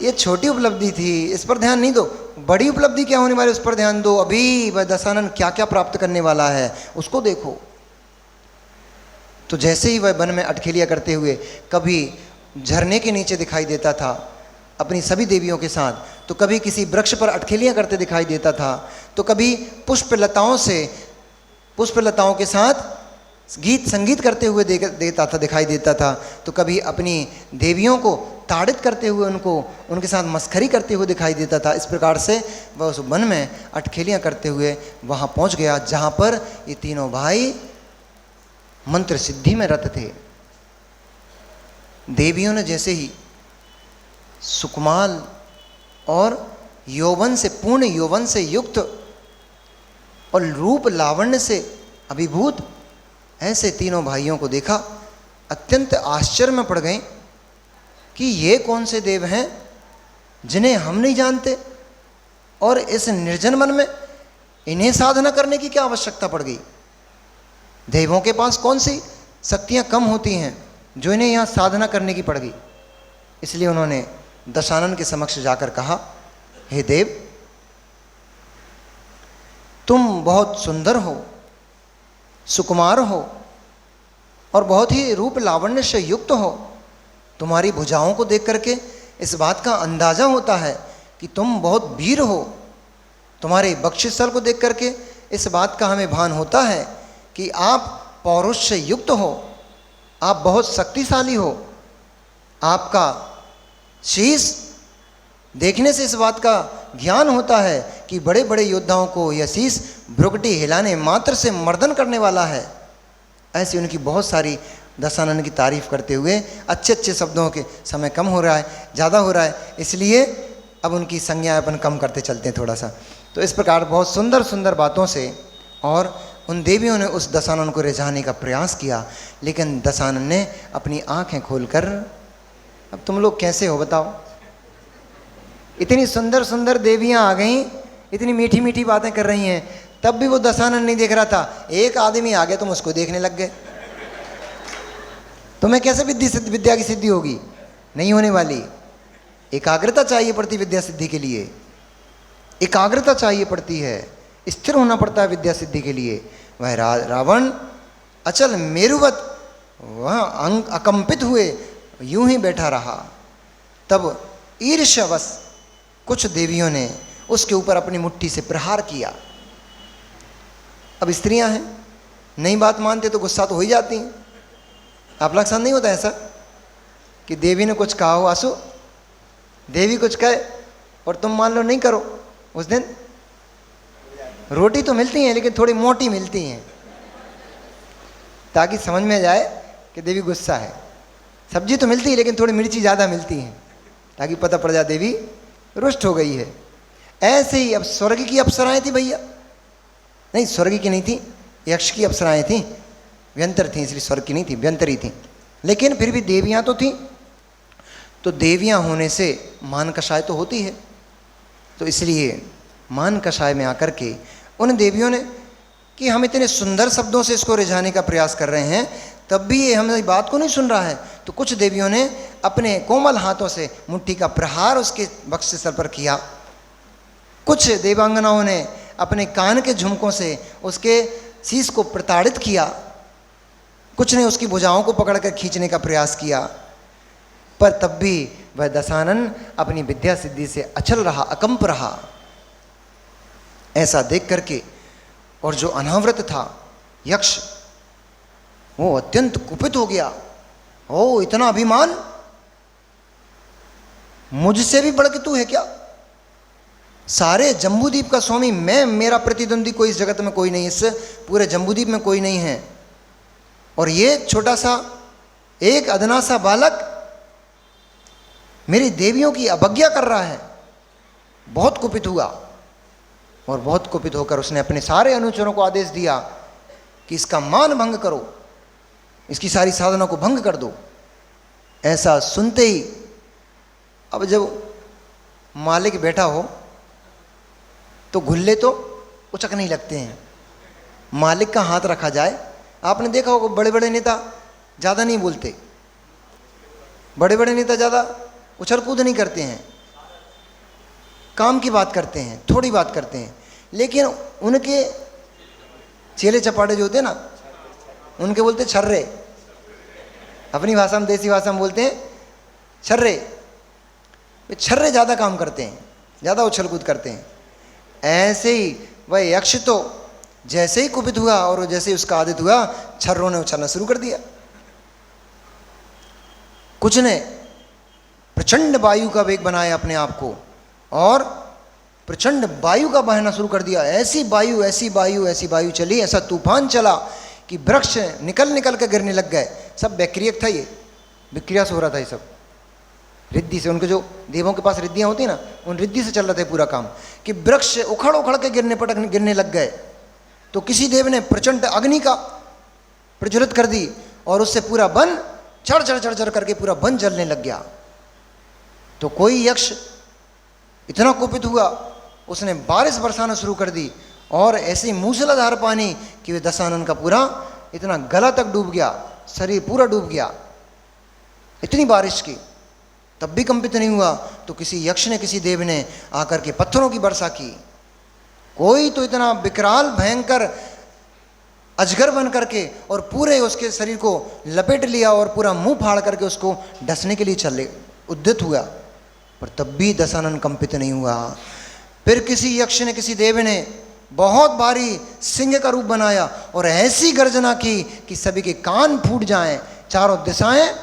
ये छोटी उपलब्धि थी, इस पर ध्यान नहीं दो। बड़ी उपलब्धि क्या होने वाली, उस पर ध्यान दो। अभी वह दशानन क्या क्या प्राप्त करने वाला है उसको देखो। तो जैसे ही वह वन में अटखेलियां करते हुए कभी झरने के नीचे दिखाई देता था अपनी सभी देवियों के साथ, तो कभी किसी वृक्ष पर अटखेलियां करते दिखाई देता था, तो कभी पुष्प लताओं के साथ गीत संगीत करते हुए दिखाई देता था, तो कभी अपनी देवियों को ताड़ित करते हुए उनके साथ मस्खरी करते हुए दिखाई देता था। इस प्रकार से वह उस वन में अटखेलियां करते हुए वहाँ पहुँच गया जहाँ पर ये तीनों भाई मंत्र सिद्धि में रत थे। देवियों ने जैसे ही सुकुमाल और यौवन से, पूर्ण यौवन से युक्त और रूप लावण्य से अभिभूत ऐसे तीनों भाइयों को देखा, अत्यंत आश्चर्य में पड़ गए कि ये कौन से देव हैं जिन्हें हम नहीं जानते, और इस निर्जन वन में इन्हें साधना करने की क्या आवश्यकता पड़ गई। देवों के पास कौन सी शक्तियां कम होती हैं जो इन्हें यहाँ साधना करने की पड़ गई। इसलिए उन्होंने दशानन के समक्ष जाकर कहा, हे देव, तुम बहुत सुंदर हो, सुकुमार हो और बहुत ही रूप लावण्य से युक्त हो। तुम्हारी भुजाओं को देख करके इस बात का अंदाजा होता है कि तुम बहुत वीर हो। तुम्हारे बक्षस्थल को देख करके इस बात का हमें भान होता है कि आप पौरुष से युक्त हो, आप बहुत शक्तिशाली हो। आपका शीश देखने से इस बात का ज्ञान होता है कि बड़े बड़े योद्धाओं को यह शीश भ्रुकुटी हिलाने मात्र से मर्दन करने वाला है। ऐसी उनकी बहुत सारी दशानन की तारीफ करते हुए अच्छे अच्छे शब्दों के, समय कम हो रहा है, ज़्यादा हो रहा है, इसलिए अब उनकी संज्ञा अपन कम करते चलते हैं थोड़ा सा। तो इस प्रकार बहुत सुंदर सुंदर बातों से और उन देवियों ने उस दशानन को रिझाने का प्रयास किया, लेकिन दशानन ने अपनी आंखें खोलकर, अब तुम लोग कैसे हो बताओ, इतनी सुंदर सुंदर देवियां आ गईं इतनी मीठी मीठी बातें कर रही हैं, तब भी वो दशानन नहीं देख रहा था। एक आदमी आ गया, तुम उसको देखने लग गए। तुम्हें कैसे विद्या की सिद्धि होगी? नहीं होने वाली। एकाग्रता चाहिए पड़ती विद्या सिद्धि के लिए, एकाग्रता चाहिए पड़ती है, स्थिर होना पड़ता है विद्या सिद्धि के लिए। वह रावण अचल मेरुवत वह अकंपित हुए यूं ही बैठा रहा। तब ईर्ष्यावश कुछ देवियों ने उसके ऊपर अपनी मुट्ठी से प्रहार किया। अब स्त्रियां हैं, नई बात मानते तो गुस्सा तो हो ही जाती हैं। आप लोग साथ नहीं होता ऐसा कि देवी ने कुछ कहा हो, आंसू देवी कुछ कहे और तुम मान लो नहीं करो, उस दिन रोटी तो मिलती हैं लेकिन थोड़ी मोटी मिलती हैं, ताकि समझ में जाए कि देवी गुस्सा है। सब्जी तो मिलती है लेकिन थोड़ी मिर्ची ज़्यादा मिलती है, ताकि पता पड़ जाए देवी रुष्ट हो गई है। ऐसे ही अब स्वर्ग की अप्सराएं थी भैया, नहीं स्वर्ग की नहीं थी, यक्ष की अप्सराएं थी, व्यंतर थी, इसलिए स्वर्ग की नहीं थी, व्यंतरी थी, लेकिन फिर भी देवियां तो थी। तो देवियां होने से मान कषाय तो होती है, तो इसलिए मान कषाय में आकर के उन देवियों ने कि हम इतने सुंदर शब्दों से इसको रिझाने का प्रयास कर रहे हैं, तब भी ये हमारी बात को नहीं सुन रहा है। तो कुछ देवियों ने अपने कोमल हाथों से मुट्ठी का प्रहार उसके वक्ष सर पर किया। कुछ देवांगनाओं ने अपने कान के झुमकों से उसके शीश को प्रताड़ित किया, कुछ ने उसकी भुजाओं को पकड़कर खींचने का प्रयास किया, पर तब भी वह दशानन अपनी विद्या सिद्धि से अचल रहा, अकंप रहा। ऐसा देख करके और जो अनावृत था यक्ष, वो अत्यंत कुपित हो गया। ओ इतना अभिमान, मुझसे भी बढ़ के तू है क्या? सारे जम्बूद्वीप का स्वामी मैं, मेरा प्रतिद्वंदी कोई इस जगत में कोई नहीं, इस पूरे जम्बूद्वीप में कोई नहीं है, और ये छोटा सा एक अदना सा बालक मेरी देवियों की अवज्ञा कर रहा है। बहुत कुपित हुआ और बहुत कुपित होकर उसने अपने सारे अनुचरों को आदेश दिया कि इसका मान भंग करो, इसकी सारी साधना को भंग कर दो। ऐसा सुनते ही, अब जब मालिक बैठा हो तो गुल्ले तो उचक नहीं लगते हैं, मालिक का हाथ रखा जाए। आपने देखा होगा बड़े बड़े नेता ज़्यादा नहीं बोलते, बड़े बड़े नेता ज़्यादा उछल कूद नहीं करते हैं, काम की बात करते हैं, थोड़ी बात करते हैं, लेकिन उनके चेले चपाटे जो होते हैं ना, उनके बोलते छर्रे, अपनी भाषा में देसी भाषा में बोलते हैं छर्रे। छर्रे ज़्यादा काम करते हैं, ज़्यादा उछल कूद करते हैं। ऐसे ही वह यक्ष तो जैसे ही कुपित हुआ और जैसे ही उसका आदित हुआ, छर्रों ने उछलना शुरू कर दिया। कुछ ने प्रचंड वायु का वेग बनाया अपने आप को और प्रचंड वायु का बहना शुरू कर दिया। ऐसी वायु ऐसी वायु ऐसी वायु चली, ऐसा तूफान चला कि वृक्ष निकल निकल कर गिरने लग गए। सब बैक्रियक था, ये विक्रिया से हो रहा था, ये सब रिद्धि से। उनके जो देवों के पास रिद्धियाँ होती ना, उन रिद्धि से चल रहा था पूरा काम, कि वृक्ष उखड़ उखड़ के गिरने लग गए। तो किसी देव ने प्रचंड अग्नि का प्रज्वलित कर दी और उससे पूरा वन चढ़ चढ़ चढ़ चढ़ करके पूरा वन जलने लग गया। तो कोई यक्ष इतना कुपित हुआ, उसने बारिश बरसाना शुरू कर दी और ऐसी मूसलाधार पानी कि वे दशानन का पूरा इतना गला तक डूब गया, शरीर पूरा डूब गया। इतनी बारिश की, तब भी कंपित नहीं हुआ। तो किसी यक्ष ने, किसी देव ने आकर के पत्थरों की वर्षा की। कोई तो इतना विकराल भयंकर अजगर बन करके और पूरे उसके शरीर को लपेट लिया और पूरा मुंह फाड़ करके उसको डसने के लिए चले उद्यत हुआ, पर तब भी दशानन कंपित नहीं हुआ। फिर किसी यक्ष ने, किसी देव ने बहुत भारी सिंह का रूप बनाया और ऐसी गर्जना की कि सभी के कान फूट जाएं, चारों दिशाएं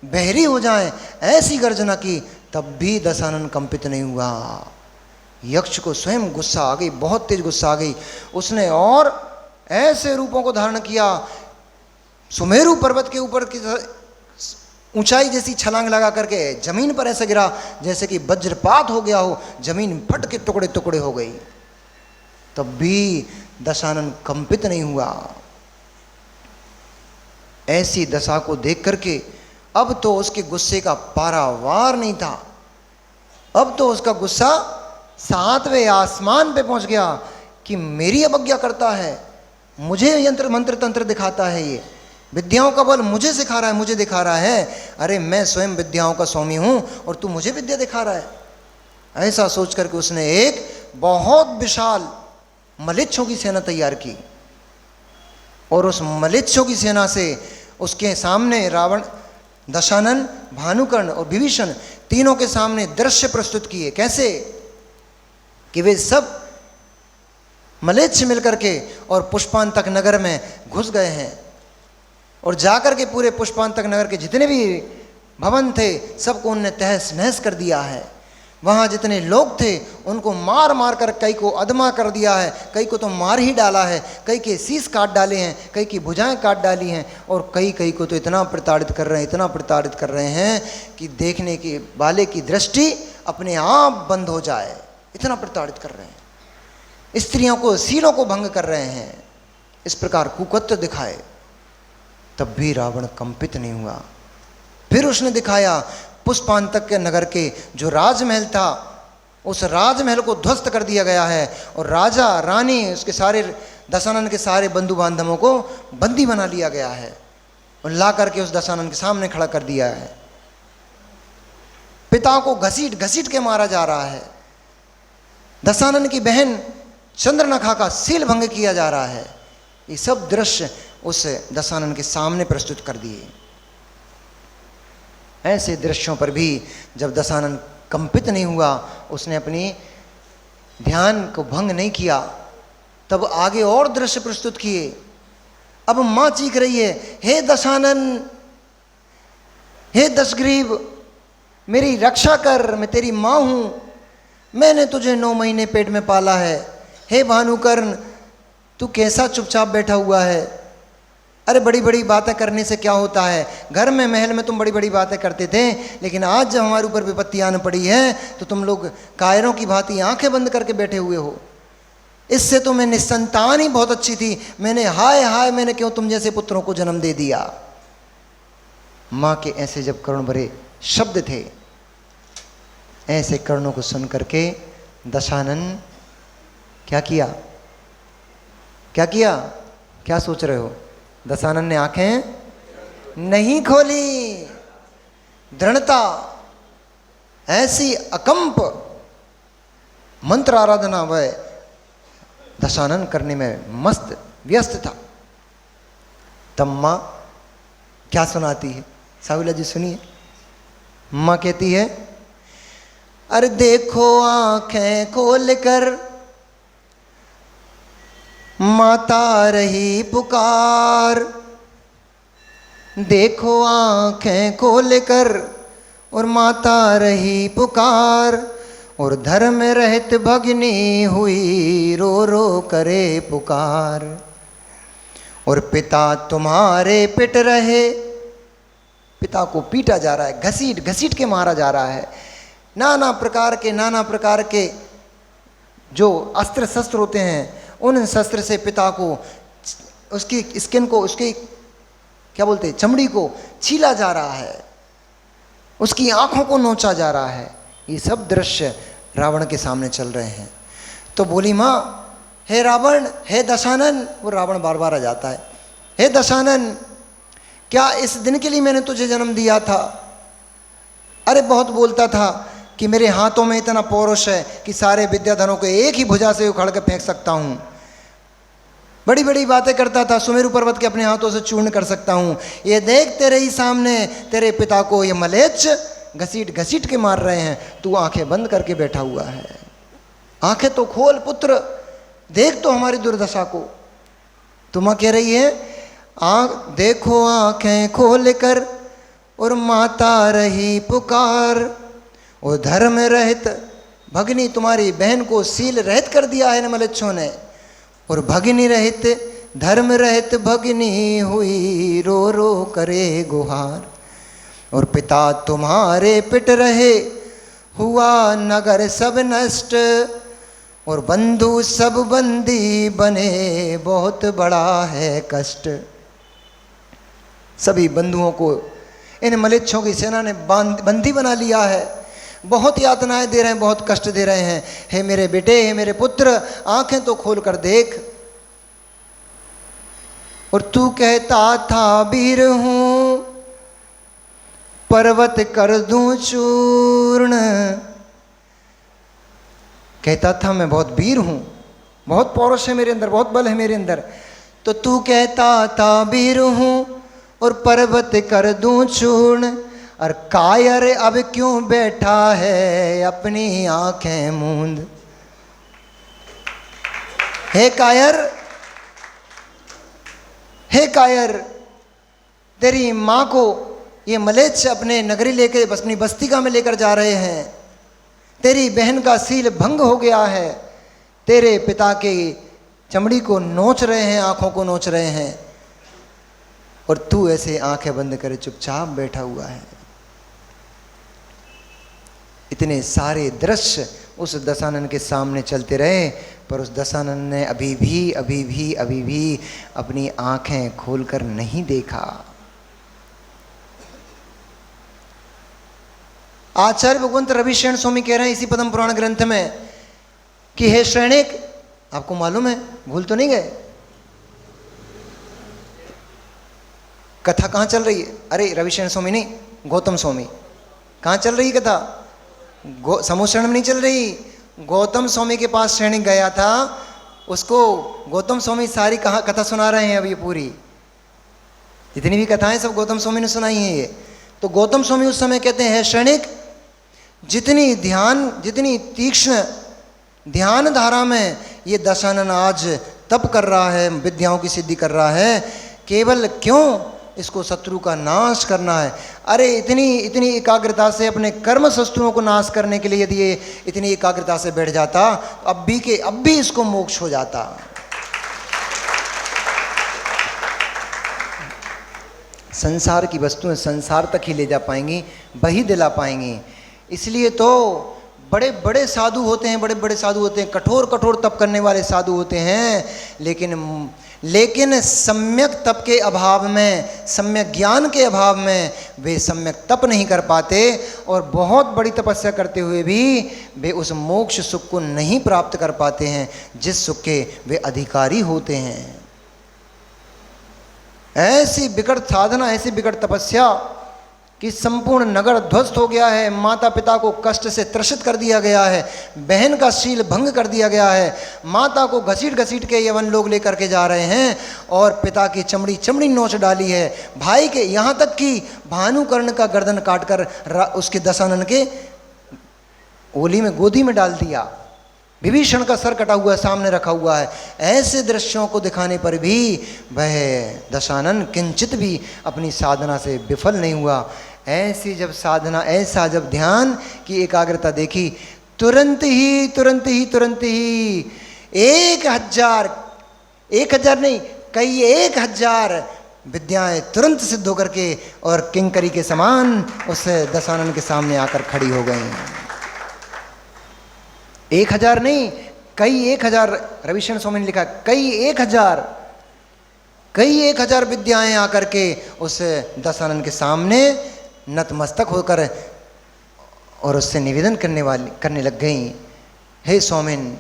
बहरी हो जाएं, ऐसी गर्जना की, तब भी दशानन कंपित नहीं हुआ। यक्ष को स्वयं गुस्सा आ गई, बहुत तेज गुस्सा आ गई। उसने और ऐसे रूपों को धारण किया, सुमेरु पर्वत के ऊपर की ऊंचाई जैसी छलांग लगा करके जमीन पर ऐसा गिरा जैसे कि वज्रपात हो गया हो, जमीन फट के टुकड़े टुकड़े हो गई। तब भी दशानन कंपित नहीं हुआ। ऐसी दशा को देख करके अब तो उसके गुस्से का पारावार नहीं था। अब तो उसका गुस्सा सातवें आसमान पे पहुंच गया कि मेरी अवज्ञा करता है, मुझे यंत्र मंत्र तंत्र दिखाता है, ये विद्याओं का बल मुझे सिखा रहा है, मुझे दिखा रहा है। अरे मैं स्वयं विद्याओं का स्वामी हूं और तू मुझे विद्या दिखा रहा है। ऐसा सोच करके उसने एक बहुत विशाल मलेच्छों की सेना तैयार की और उस मलेच्छों की सेना से उसके सामने रावण, दशानन, भानुकर्ण और विभीषण तीनों के सामने दृश्य प्रस्तुत किए। कैसे कि वे सब मलेच्छ मिलकर के और पुष्पांतक नगर में घुस गए हैं और जाकर के पूरे पुष्पांतक नगर के जितने भी भवन थे सबको उनने तहस नहस कर दिया है। वहाँ जितने लोग थे उनको मार मार कर कई को अधमा कर दिया है, कई को तो मार ही डाला है, कई के शीश काट डाले हैं, कई की भुजाएं काट डाली हैं और कई को तो इतना प्रताड़ित कर रहे हैं, इतना प्रताड़ित कर रहे हैं कि देखने के वाले की दृष्टि अपने आप बंद हो जाए, इतना प्रताड़ित कर रहे हैं। स्त्रियों को, शीलों को भंग कर रहे हैं, इस प्रकार कुकत्व दिखाए। तब भी रावण कंपित नहीं हुआ। फिर उसने दिखाया पुष्पांतक के नगर के जो राजमहल था, उस राजमहल को ध्वस्त कर दिया गया है और राजा, रानी, उसके सारे, दशानन के सारे बंधु बांधवों को बंदी बना लिया गया है और ला करके उस दशानन के सामने खड़ा कर दिया है। पिता को घसीट घसीट के मारा जा रहा है। दशानन की बहन चंद्रनखा का शील भंग किया जा रहा है। ये सब दृश्य उस दशानन के सामने प्रस्तुत कर दिए। ऐसे दृश्यों पर भी जब दशानन कंपित नहीं हुआ, उसने अपनी ध्यान को भंग नहीं किया, तब आगे और दृश्य प्रस्तुत किए। अब मां चीख रही है, हे दशानन, हे दशग्रीव, मेरी रक्षा कर, मैं तेरी मां हूं, मैंने तुझे 9 महीने पेट में पाला है। हे भानुकर्ण, तू कैसा चुपचाप बैठा हुआ है? अरे बड़ी बड़ी बातें करने से क्या होता है? घर में, महल में तुम बड़ी बड़ी बातें करते थे, लेकिन आज जब हमारे ऊपर विपत्ति आने पड़ी है तो तुम लोग कायरों की भांति आंखें बंद करके बैठे हुए हो। इससे तो मैं निसंतान ही बहुत अच्छी थी, मैंने हाय हाय, मैंने क्यों तुम जैसे पुत्रों को जन्म दे दिया। माँ के ऐसे जब करुण भरे शब्द थे, ऐसे कर्णों को सुन करके दशानन क्या किया? क्या किया? क्या सोच रहे हो? दशानन ने आंखें नहीं खोली। दृढ़ता, ऐसी अकंप मंत्र आराधना वह दशानन करने में मस्त व्यस्त था। तब मां क्या सुनाती है? साहुला जी सुनिए। मां कहती है, अरे देखो आंखें खोल कर माता रही पुकार, देखो आंखें खोल कर और माता रही पुकार, और धर्म रहित भगनी हुई रो रो करे पुकार, और पिता तुम्हारे पिट रहे। पिता को पीटा जा रहा है, घसीट घसीट के मारा जा रहा है। नाना प्रकार के जो अस्त्र शस्त्र होते हैं, उन शस्त्र से पिता को, उसकी स्किन को, उसकी क्या बोलते हैं, चमड़ी को छीला जा रहा है, उसकी आंखों को नोचा जा रहा है। ये सब दृश्य रावण के सामने चल रहे हैं। तो बोली माँ, हे रावण, हे दशानन, वो रावण बार बार आ जाता है, हे दशानन, क्या इस दिन के लिए मैंने तुझे जन्म दिया था? अरे बहुत बोलता था कि मेरे हाथों में इतना पौरुष है कि सारे विद्याधनों को एक ही भुजा से उखाड़ कर फेंक सकता हूँ। बड़ी बड़ी बातें करता था, सुमेरु पर्वत के अपने हाथों से चूर्ण कर सकता हूँ। ये देख, तेरे ही सामने तेरे पिता को ये मलेच्छ घसीट घसीट के मार रहे हैं, तू आंखें बंद करके बैठा हुआ है। आंखें तो खोल पुत्र, देख तो हमारी दुर्दशा को। तो माँ कह रही है, देखो आंखें खोल कर और माता रही पुकार, और धर्म रहित भगनी, तुम्हारी बहन को शील रहित कर दिया है न मलेच्छों ने, और भगनी रहित, धर्म रहित भगनी हुई रो रो करे गुहार, और पिता तुम्हारे पिट रहे हुआ नगर सब नष्ट, और बंधु सब बंदी बने बहुत बड़ा है कष्ट। सभी बंधुओं को इन मलेच्छों की सेना ने बंदी बना लिया है। बहुत यातनाएं दे रहे हैं, बहुत कष्ट दे रहे हैं। हे मेरे बेटे, हे मेरे पुत्र, आंखें तो खोल कर देख। और तू कहता था वीर हूं, पर्वत कर दूं चूर्ण। कहता था मैं बहुत वीर हूं, बहुत पौरुष है मेरे अंदर, बहुत बल है मेरे अंदर। तो तू कहता था वीर हूं और पर्वत कर दूं चूर्ण, और कायर अब क्यों बैठा है अपनी आंखें मूंद। हे कायर, हे कायर, तेरी मां को ये मलेच्छ अपने नगरी लेके अपनी बस्तिका में लेकर जा रहे हैं। तेरी बहन का सील भंग हो गया है, तेरे पिता के चमड़ी को नोच रहे हैं, आंखों को नोच रहे हैं, और तू ऐसे आंखें बंद करे चुपचाप बैठा हुआ है। इतने सारे दृश्य उस दशानन के सामने चलते रहे, पर उस दशानन ने अभी भी अपनी आंखें खोलकर नहीं देखा। आचार्य भगवंत रविशरण स्वामी कह रहे हैं इसी पद्म पुराण ग्रंथ में कि हे श्रेणिक, आपको मालूम है, भूल तो नहीं गए, कथा कहाँ चल रही है? अरे रविशरण स्वामी नहीं, गौतम स्वामी। कहाँ चल रही कथा? समूह में नहीं चल रही। गौतम स्वामी के पास श्रेणिक गया था, उसको गौतम स्वामी सारी कथा सुना रहे हैं। अब ये पूरी जितनी भी कथाएं सब गौतम स्वामी ने सुनाई हैं। ये तो गौतम स्वामी उस समय कहते हैं, श्रेणिक, जितनी तीक्ष्ण ध्यान धारा में ये दशानन आज तप कर रहा है, विद्याओं की सिद्धि कर रहा है, केवल क्यों? इसको शत्रु का नाश करना है। अरे इतनी एकाग्रता से अपने कर्म शत्रुओं को नाश करने के लिए यदि ये इतनी एकाग्रता से बैठ जाता तो अब भी इसको मोक्ष हो जाता। संसार की वस्तुएं संसार तक ही ले जा पाएंगी, वही दिला पाएंगी। इसलिए तो बड़े बड़े साधु होते हैं, कठोर तप करने वाले साधु होते हैं, लेकिन सम्यक तप के अभाव में, सम्यक ज्ञान के अभाव में वे सम्यक तप नहीं कर पाते, और बहुत बड़ी तपस्या करते हुए भी वे उस मोक्ष सुख को नहीं प्राप्त कर पाते हैं जिस सुख के वे अधिकारी होते हैं। ऐसी विकट साधना, ऐसी विकट तपस्या कि संपूर्ण नगर ध्वस्त हो गया है, माता पिता को कष्ट से त्रसित कर दिया गया है, बहन का शील भंग कर दिया गया है, माता को घसीट के यवन लोग लेकर के जा रहे हैं, और पिता की चमड़ी नोच डाली है, भाई के, यहाँ तक कि भानुकर्ण का गर्दन काटकर उसके दशानन के ओली में गोदी में डाल दिया, विभीषण का सर कटा हुआ सामने रखा हुआ है। ऐसे दृश्यों को दिखाने पर भी वह दशानन किंचित भी अपनी साधना से विफल नहीं हुआ। ऐसी जब साधना, ऐसा जब ध्यान की एकाग्रता देखी, तुरंत ही 1000 नहीं, कई 1000 विद्याएं तुरंत सिद्ध होकर के और किंकरी के समान उस दशानन के सामने आकर खड़ी हो गई। 1000 नहीं, कई 1000, रविशरण स्वामी ने लिखा कई 1000 विद्याएं आकर के उस दशानन के सामने नतमस्तक होकर और उससे निवेदन करने लग गई, हे स्वामिन,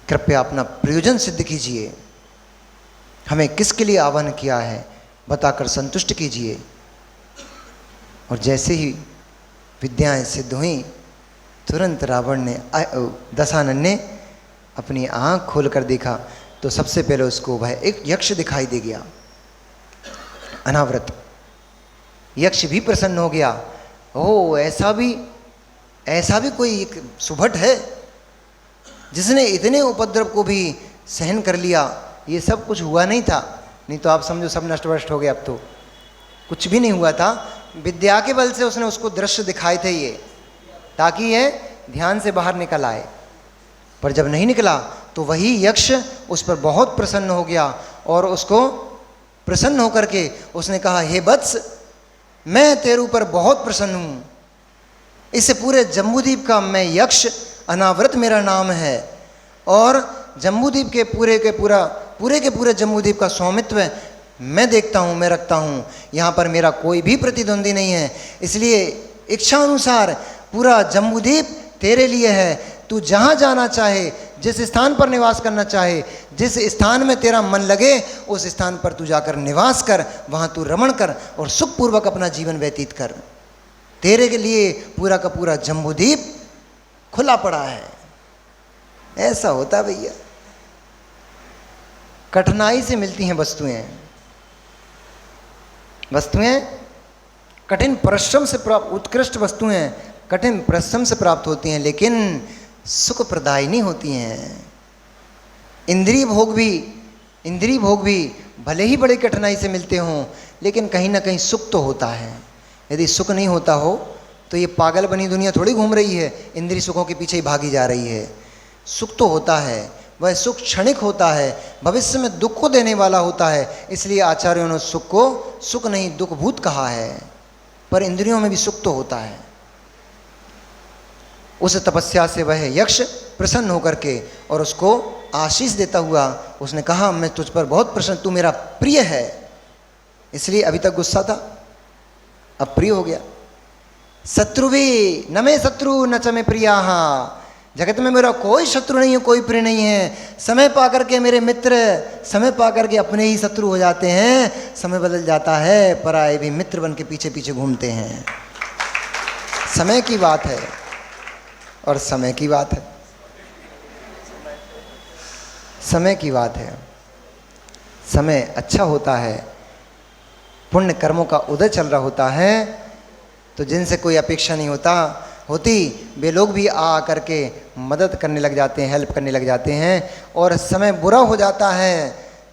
कृपया अपना प्रयोजन सिद्ध कीजिए, हमें किसके लिए आह्वान किया है बताकर संतुष्ट कीजिए। और जैसे ही विद्याएं सिद्ध हुई, तुरंत दशानन ने अपनी आंख खोलकर देखा तो सबसे पहले उसको वह एक यक्ष दिखाई दे गया, अनावृत। यक्ष भी प्रसन्न हो गया, ओ ऐसा भी कोई एक सुभट है जिसने इतने उपद्रव को भी सहन कर लिया। ये सब कुछ हुआ नहीं था, नहीं तो आप समझो सब नष्ट भ्रष्ट हो गया। अब तो कुछ भी नहीं हुआ था, विद्या के बल से उसने उसको दृश्य दिखाए थे ये, ताकि ये ध्यान से बाहर निकल आए। पर जब नहीं निकला तो वही यक्ष उस पर बहुत प्रसन्न हो गया, और उसको प्रसन्न होकर के उसने कहा, हे वत्स, मैं तेरे ऊपर बहुत प्रसन्न हूँ। इस पूरे जम्बूद्वीप का मैं यक्ष, अनावृत मेरा नाम है, और जम्बूद्वीप के पूरे जम्बूद्वीप का स्वामित्व मैं देखता हूँ, मैं रखता हूँ। यहाँ पर मेरा कोई भी प्रतिद्वंदी नहीं है, इसलिए इच्छा अनुसार पूरा जम्बूद्वीप तेरे लिए है। तू जहाँ जाना चाहे, जिस स्थान पर निवास करना चाहे, जिस स्थान में तेरा मन लगे उस स्थान पर तू जाकर निवास कर, वहाँ तू रमण कर और सुखपूर्वक अपना जीवन व्यतीत कर। तेरे के लिए पूरा का पूरा जम्बूद्वीप खुला पड़ा है। ऐसा होता भैया। कठिनाई से मिलती हैं वस्तुएं, वस्तुएं कठिन परिश्रम से प्राप्त, उत्कृष्ट वस्तुएं कठिन परिश्रम से प्राप्त होती हैं, लेकिन सुख प्रदायिनी होती हैं। इंद्रिय भोग भी भले ही बड़ी कठिनाई से मिलते हों, लेकिन कहीं ना कहीं सुख तो होता है। यदि सुख नहीं होता हो तो ये पागल बनी दुनिया थोड़ी घूम रही है, इंद्रिय सुखों के पीछे ही भागी जा रही है। सुख तो होता है, वह सुख क्षणिक होता है, भविष्य में दुख को देने वाला होता है। इसलिए आचार्यों ने सुख को सुख नहीं दुखभूत कहा है। पर इंद्रियों में भी सुख तो होता है। उस तपस्या से वह यक्ष प्रसन्न होकर के और उसको आशीष देता हुआ उसने कहा, मैं तुझ पर बहुत प्रसन्न, तू मेरा प्रिय है। इसलिए अभी तक गुस्सा था, अब प्रिय हो गया। शत्रुवी न मे शत्रु न च मे प्रियाः, जगत में मेरा कोई शत्रु नहीं है, कोई प्रिय नहीं है। समय पा करके मेरे मित्र, समय पा करके अपने ही शत्रु हो जाते हैं। समय बदल जाता है, पराये भी मित्र बन के पीछे पीछे घूमते हैं। समय की बात है और समय की बात है, समय की बात है। समय अच्छा होता है, पुण्य कर्मों का उदय चल रहा होता है, तो जिनसे कोई अपेक्षा नहीं होती वे लोग भी आ करके मदद करने लग जाते हैं, हेल्प करने लग जाते हैं। और समय बुरा हो जाता है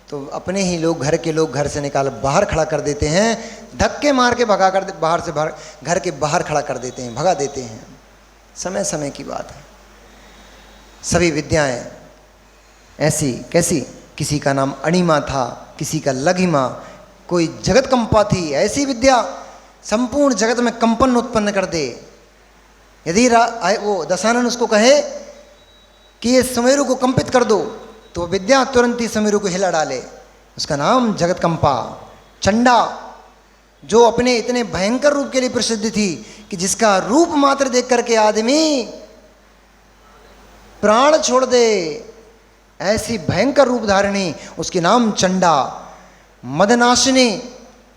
तो अपने ही लोग, घर के लोग घर से निकाल बाहर खड़ा कर देते हैं, धक्के मार के भगा कर बाहर घर के बाहर खड़ा कर देते हैं, भगा देते हैं। समय समय की बात है। सभी विद्याएं ऐसी कैसी, किसी का नाम अणिमा था, किसी का लघिमा, कोई जगत कंपा थी। ऐसी विद्या संपूर्ण जगत में कंपन उत्पन्न कर दे। यदि वो दशानन उसको कहे कि ये सुमेरु को कंपित कर दो, तो विद्या तुरंत ही सुमेरु को हिला डाले। उसका नाम जगत कंपा। चंडा, जो अपने इतने भयंकर रूप के लिए प्रसिद्ध थी कि जिसका रूप मात्र देख करके आदमी प्राण छोड़ दे, ऐसी भयंकर रूप धारिणी, उसके नाम चंडा। मदनाशिनी,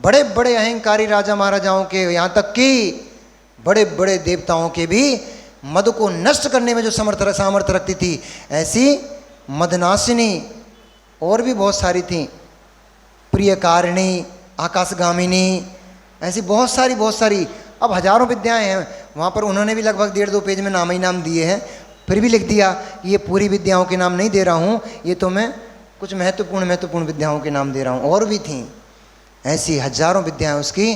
बड़े बड़े अहंकारी राजा महाराजाओं के, यहाँ तक कि बड़े बड़े देवताओं के भी मद को नष्ट करने में जो सामर्थ्य रखती थी, ऐसी मदनाशिनी और भी बहुत सारी थी। प्रियकारिणी, आकाशगामिनी, ऐसी बहुत सारी, अब हजारों विद्याएं हैं। वहाँ पर उन्होंने भी लगभग 1.5-2 पेज में नाम ही नाम दिए हैं, फिर भी लिख दिया ये पूरी विद्याओं के नाम नहीं दे रहा हूँ, ये तो मैं कुछ महत्वपूर्ण विद्याओं के नाम दे रहा हूँ। और भी थीं ऐसी हजारों विद्याएं उसकी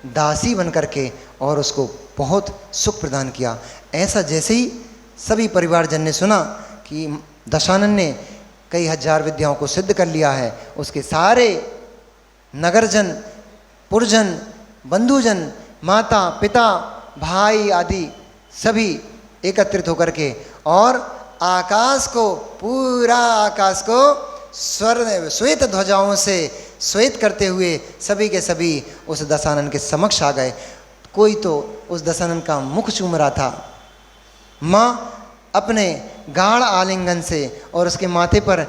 दासी बन करके, और उसको बहुत सुख प्रदान किया। ऐसा जैसे ही सभी परिवारजन ने सुना कि दशानन ने कई हजार विद्याओं को सिद्ध कर लिया है, उसके सारे नगरजन, पुरजन, बंधुजन, माता पिता, भाई आदि सभी एकत्रित होकर के और आकाश को, पूरा आकाश को स्वर्ण श्वेत ध्वजाओं से श्वेत करते हुए सभी के सभी उस दशानन के समक्ष आ गए। कोई तो उस दशानन का मुख चूम रहा था। माँ अपने गाढ़ आलिंगन से और उसके माथे पर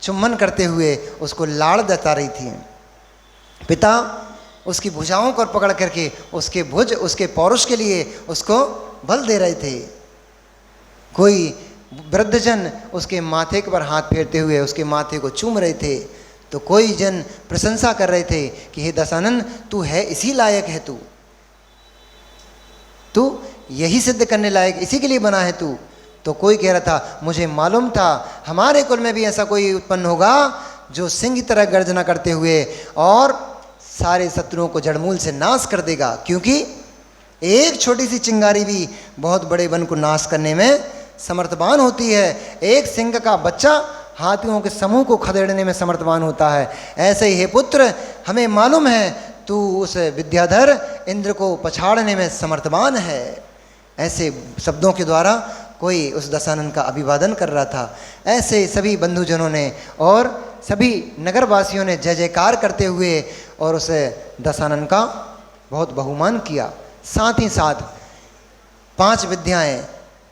चुम्बन करते हुए उसको लाड़ जता रही थी। पिता उसकी भुजाओं को पकड़ करके उसके भुज, उसके पौरुष के लिए उसको बल दे रहे थे। कोई वृद्धजन उसके माथे पर हाथ फेरते हुए उसके माथे को चूम रहे थे, तो कोई जन प्रशंसा कर रहे थे कि हे दशानन, तू है इसी लायक है, तू यही सिद्ध करने लायक, इसी के लिए बना है तू। तो कोई कह रहा था मुझे मालूम था हमारे कुल में भी ऐसा कोई उत्पन्न होगा जो सिंह की तरह गर्जना करते हुए और सारे शत्रुओं को जड़मूल से नाश कर देगा, क्योंकि एक छोटी सी चिंगारी भी बहुत बड़े वन को नाश करने में समर्थवान होती है। एक सिंह का बच्चा हाथियों के समूह को खदेड़ने में समर्थवान होता है। ऐसे ही हे पुत्र, हमें मालूम है तू उस विद्याधर इंद्र को पछाड़ने में समर्थवान है। ऐसे शब्दों के द्वारा कोई उस दशानन का अभिवादन कर रहा था। ऐसे सभी बंधुजनों ने और सभी नगरवासियों ने जय जयकार करते हुए और उस दशानन का बहुत बहुमान किया। साथ ही साथ 5 विद्याएं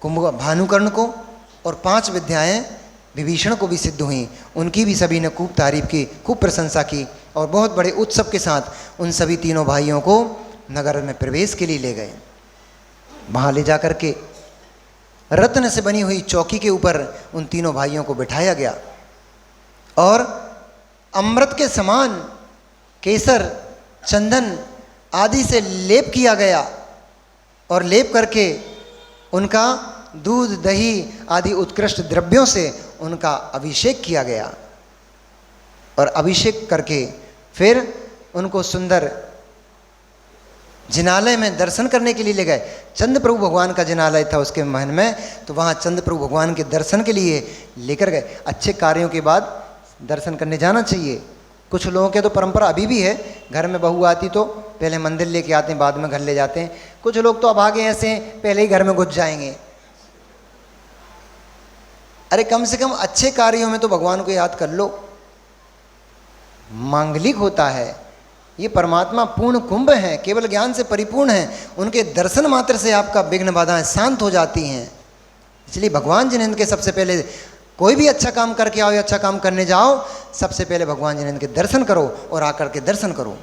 भानुकर्ण को और 5 विद्याएं विभीषण को भी सिद्ध हुई। उनकी भी सभी ने खूब तारीफ की, खूब प्रशंसा की और बहुत बड़े उत्सव के साथ उन सभी तीनों भाइयों को नगर में प्रवेश के लिए ले गए। वहाँ ले जा कर के रत्न से बनी हुई चौकी के ऊपर उन तीनों भाइयों को बिठाया गया और अमृत के समान केसर, चंदन आदि से लेप किया गया और लेप करके उनका दूध, दही आदि उत्कृष्ट द्रव्यों से उनका अभिषेक किया गया और अभिषेक करके फिर उनको सुंदर जिनालय में दर्शन करने के लिए ले गए। चंद्र प्रभु भगवान का जिनालय था उसके महल में, तो वहाँ चंद्र प्रभु भगवान के दर्शन के लिए लेकर गए। अच्छे कार्यों के बाद दर्शन करने जाना चाहिए। कुछ लोगों के तो परंपरा अभी भी है, घर में बहू आती तो पहले मंदिर लेके आते हैं, बाद में घर ले जाते हैं। कुछ लोग तो अब आगे ऐसे हैं, पहले ही घर में घुस जाएंगे। अरे कम से कम अच्छे कार्यों में तो भगवान को याद कर लो। मांगलिक होता है, ये परमात्मा पूर्ण कुंभ है, केवल ज्ञान से परिपूर्ण है। उनके दर्शन मात्र से आपका विघ्न बाधाएं शांत हो जाती हैं। इसलिए भगवान जिनेंद्र के सबसे पहले कोई भी अच्छा काम करके आओ या अच्छा काम करने जाओ, सबसे पहले भगवान जिनेंद्र के दर्शन करो और आकर के दर्शन करो।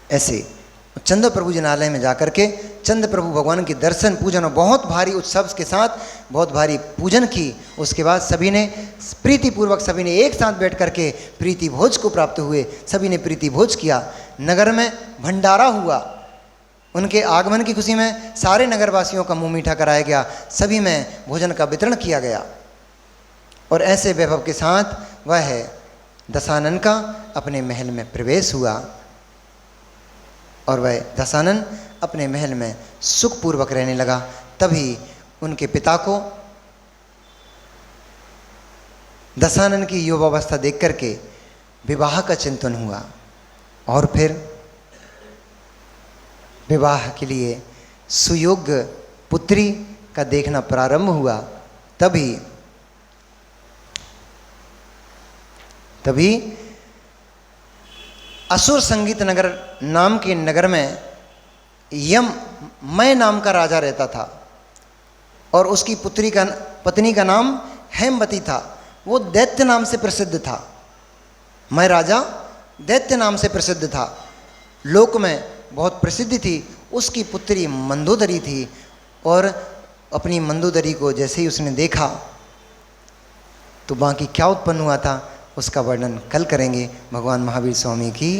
ऐसे चंद्र प्रभु जिनालय में जाकर के चंद्र प्रभु भगवान के दर्शन पूजन और बहुत भारी उत्सव के साथ बहुत भारी पूजन की। उसके बाद सभी ने प्रीतिपूर्वक सभी ने एक साथ बैठ करके प्रीति भोज को प्राप्त हुए। सभी ने प्रीति भोज किया। नगर में भंडारा हुआ। उनके आगमन की खुशी में सारे नगरवासियों का मुंह मीठा कराया गया। सभी में भोजन का वितरण किया गया और ऐसे वैभव के साथ वह दशानन का अपने महल में प्रवेश हुआ और वह दशानन अपने महल में सुखपूर्वक रहने लगा। तभी उनके पिता को दशानन की युवावस्था देख करके विवाह का चिंतन हुआ और फिर विवाह के लिए सुयोग्य पुत्री का देखना प्रारंभ हुआ। तभी असुर संगीत नगर नाम के नगर में यममय नाम का राजा रहता था और उसकी पत्नी का नाम हेमवती था। वो दैत्य नाम से प्रसिद्ध था। मय राजा दैत्य नाम से प्रसिद्ध था, लोक में बहुत प्रसिद्धि थी। उसकी पुत्री मंदोदरी थी और अपनी मंदोदरी को जैसे ही उसने देखा तो बाकी क्या उत्पन्न हुआ था उसका वर्णन कल करेंगे। भगवान महावीर स्वामी की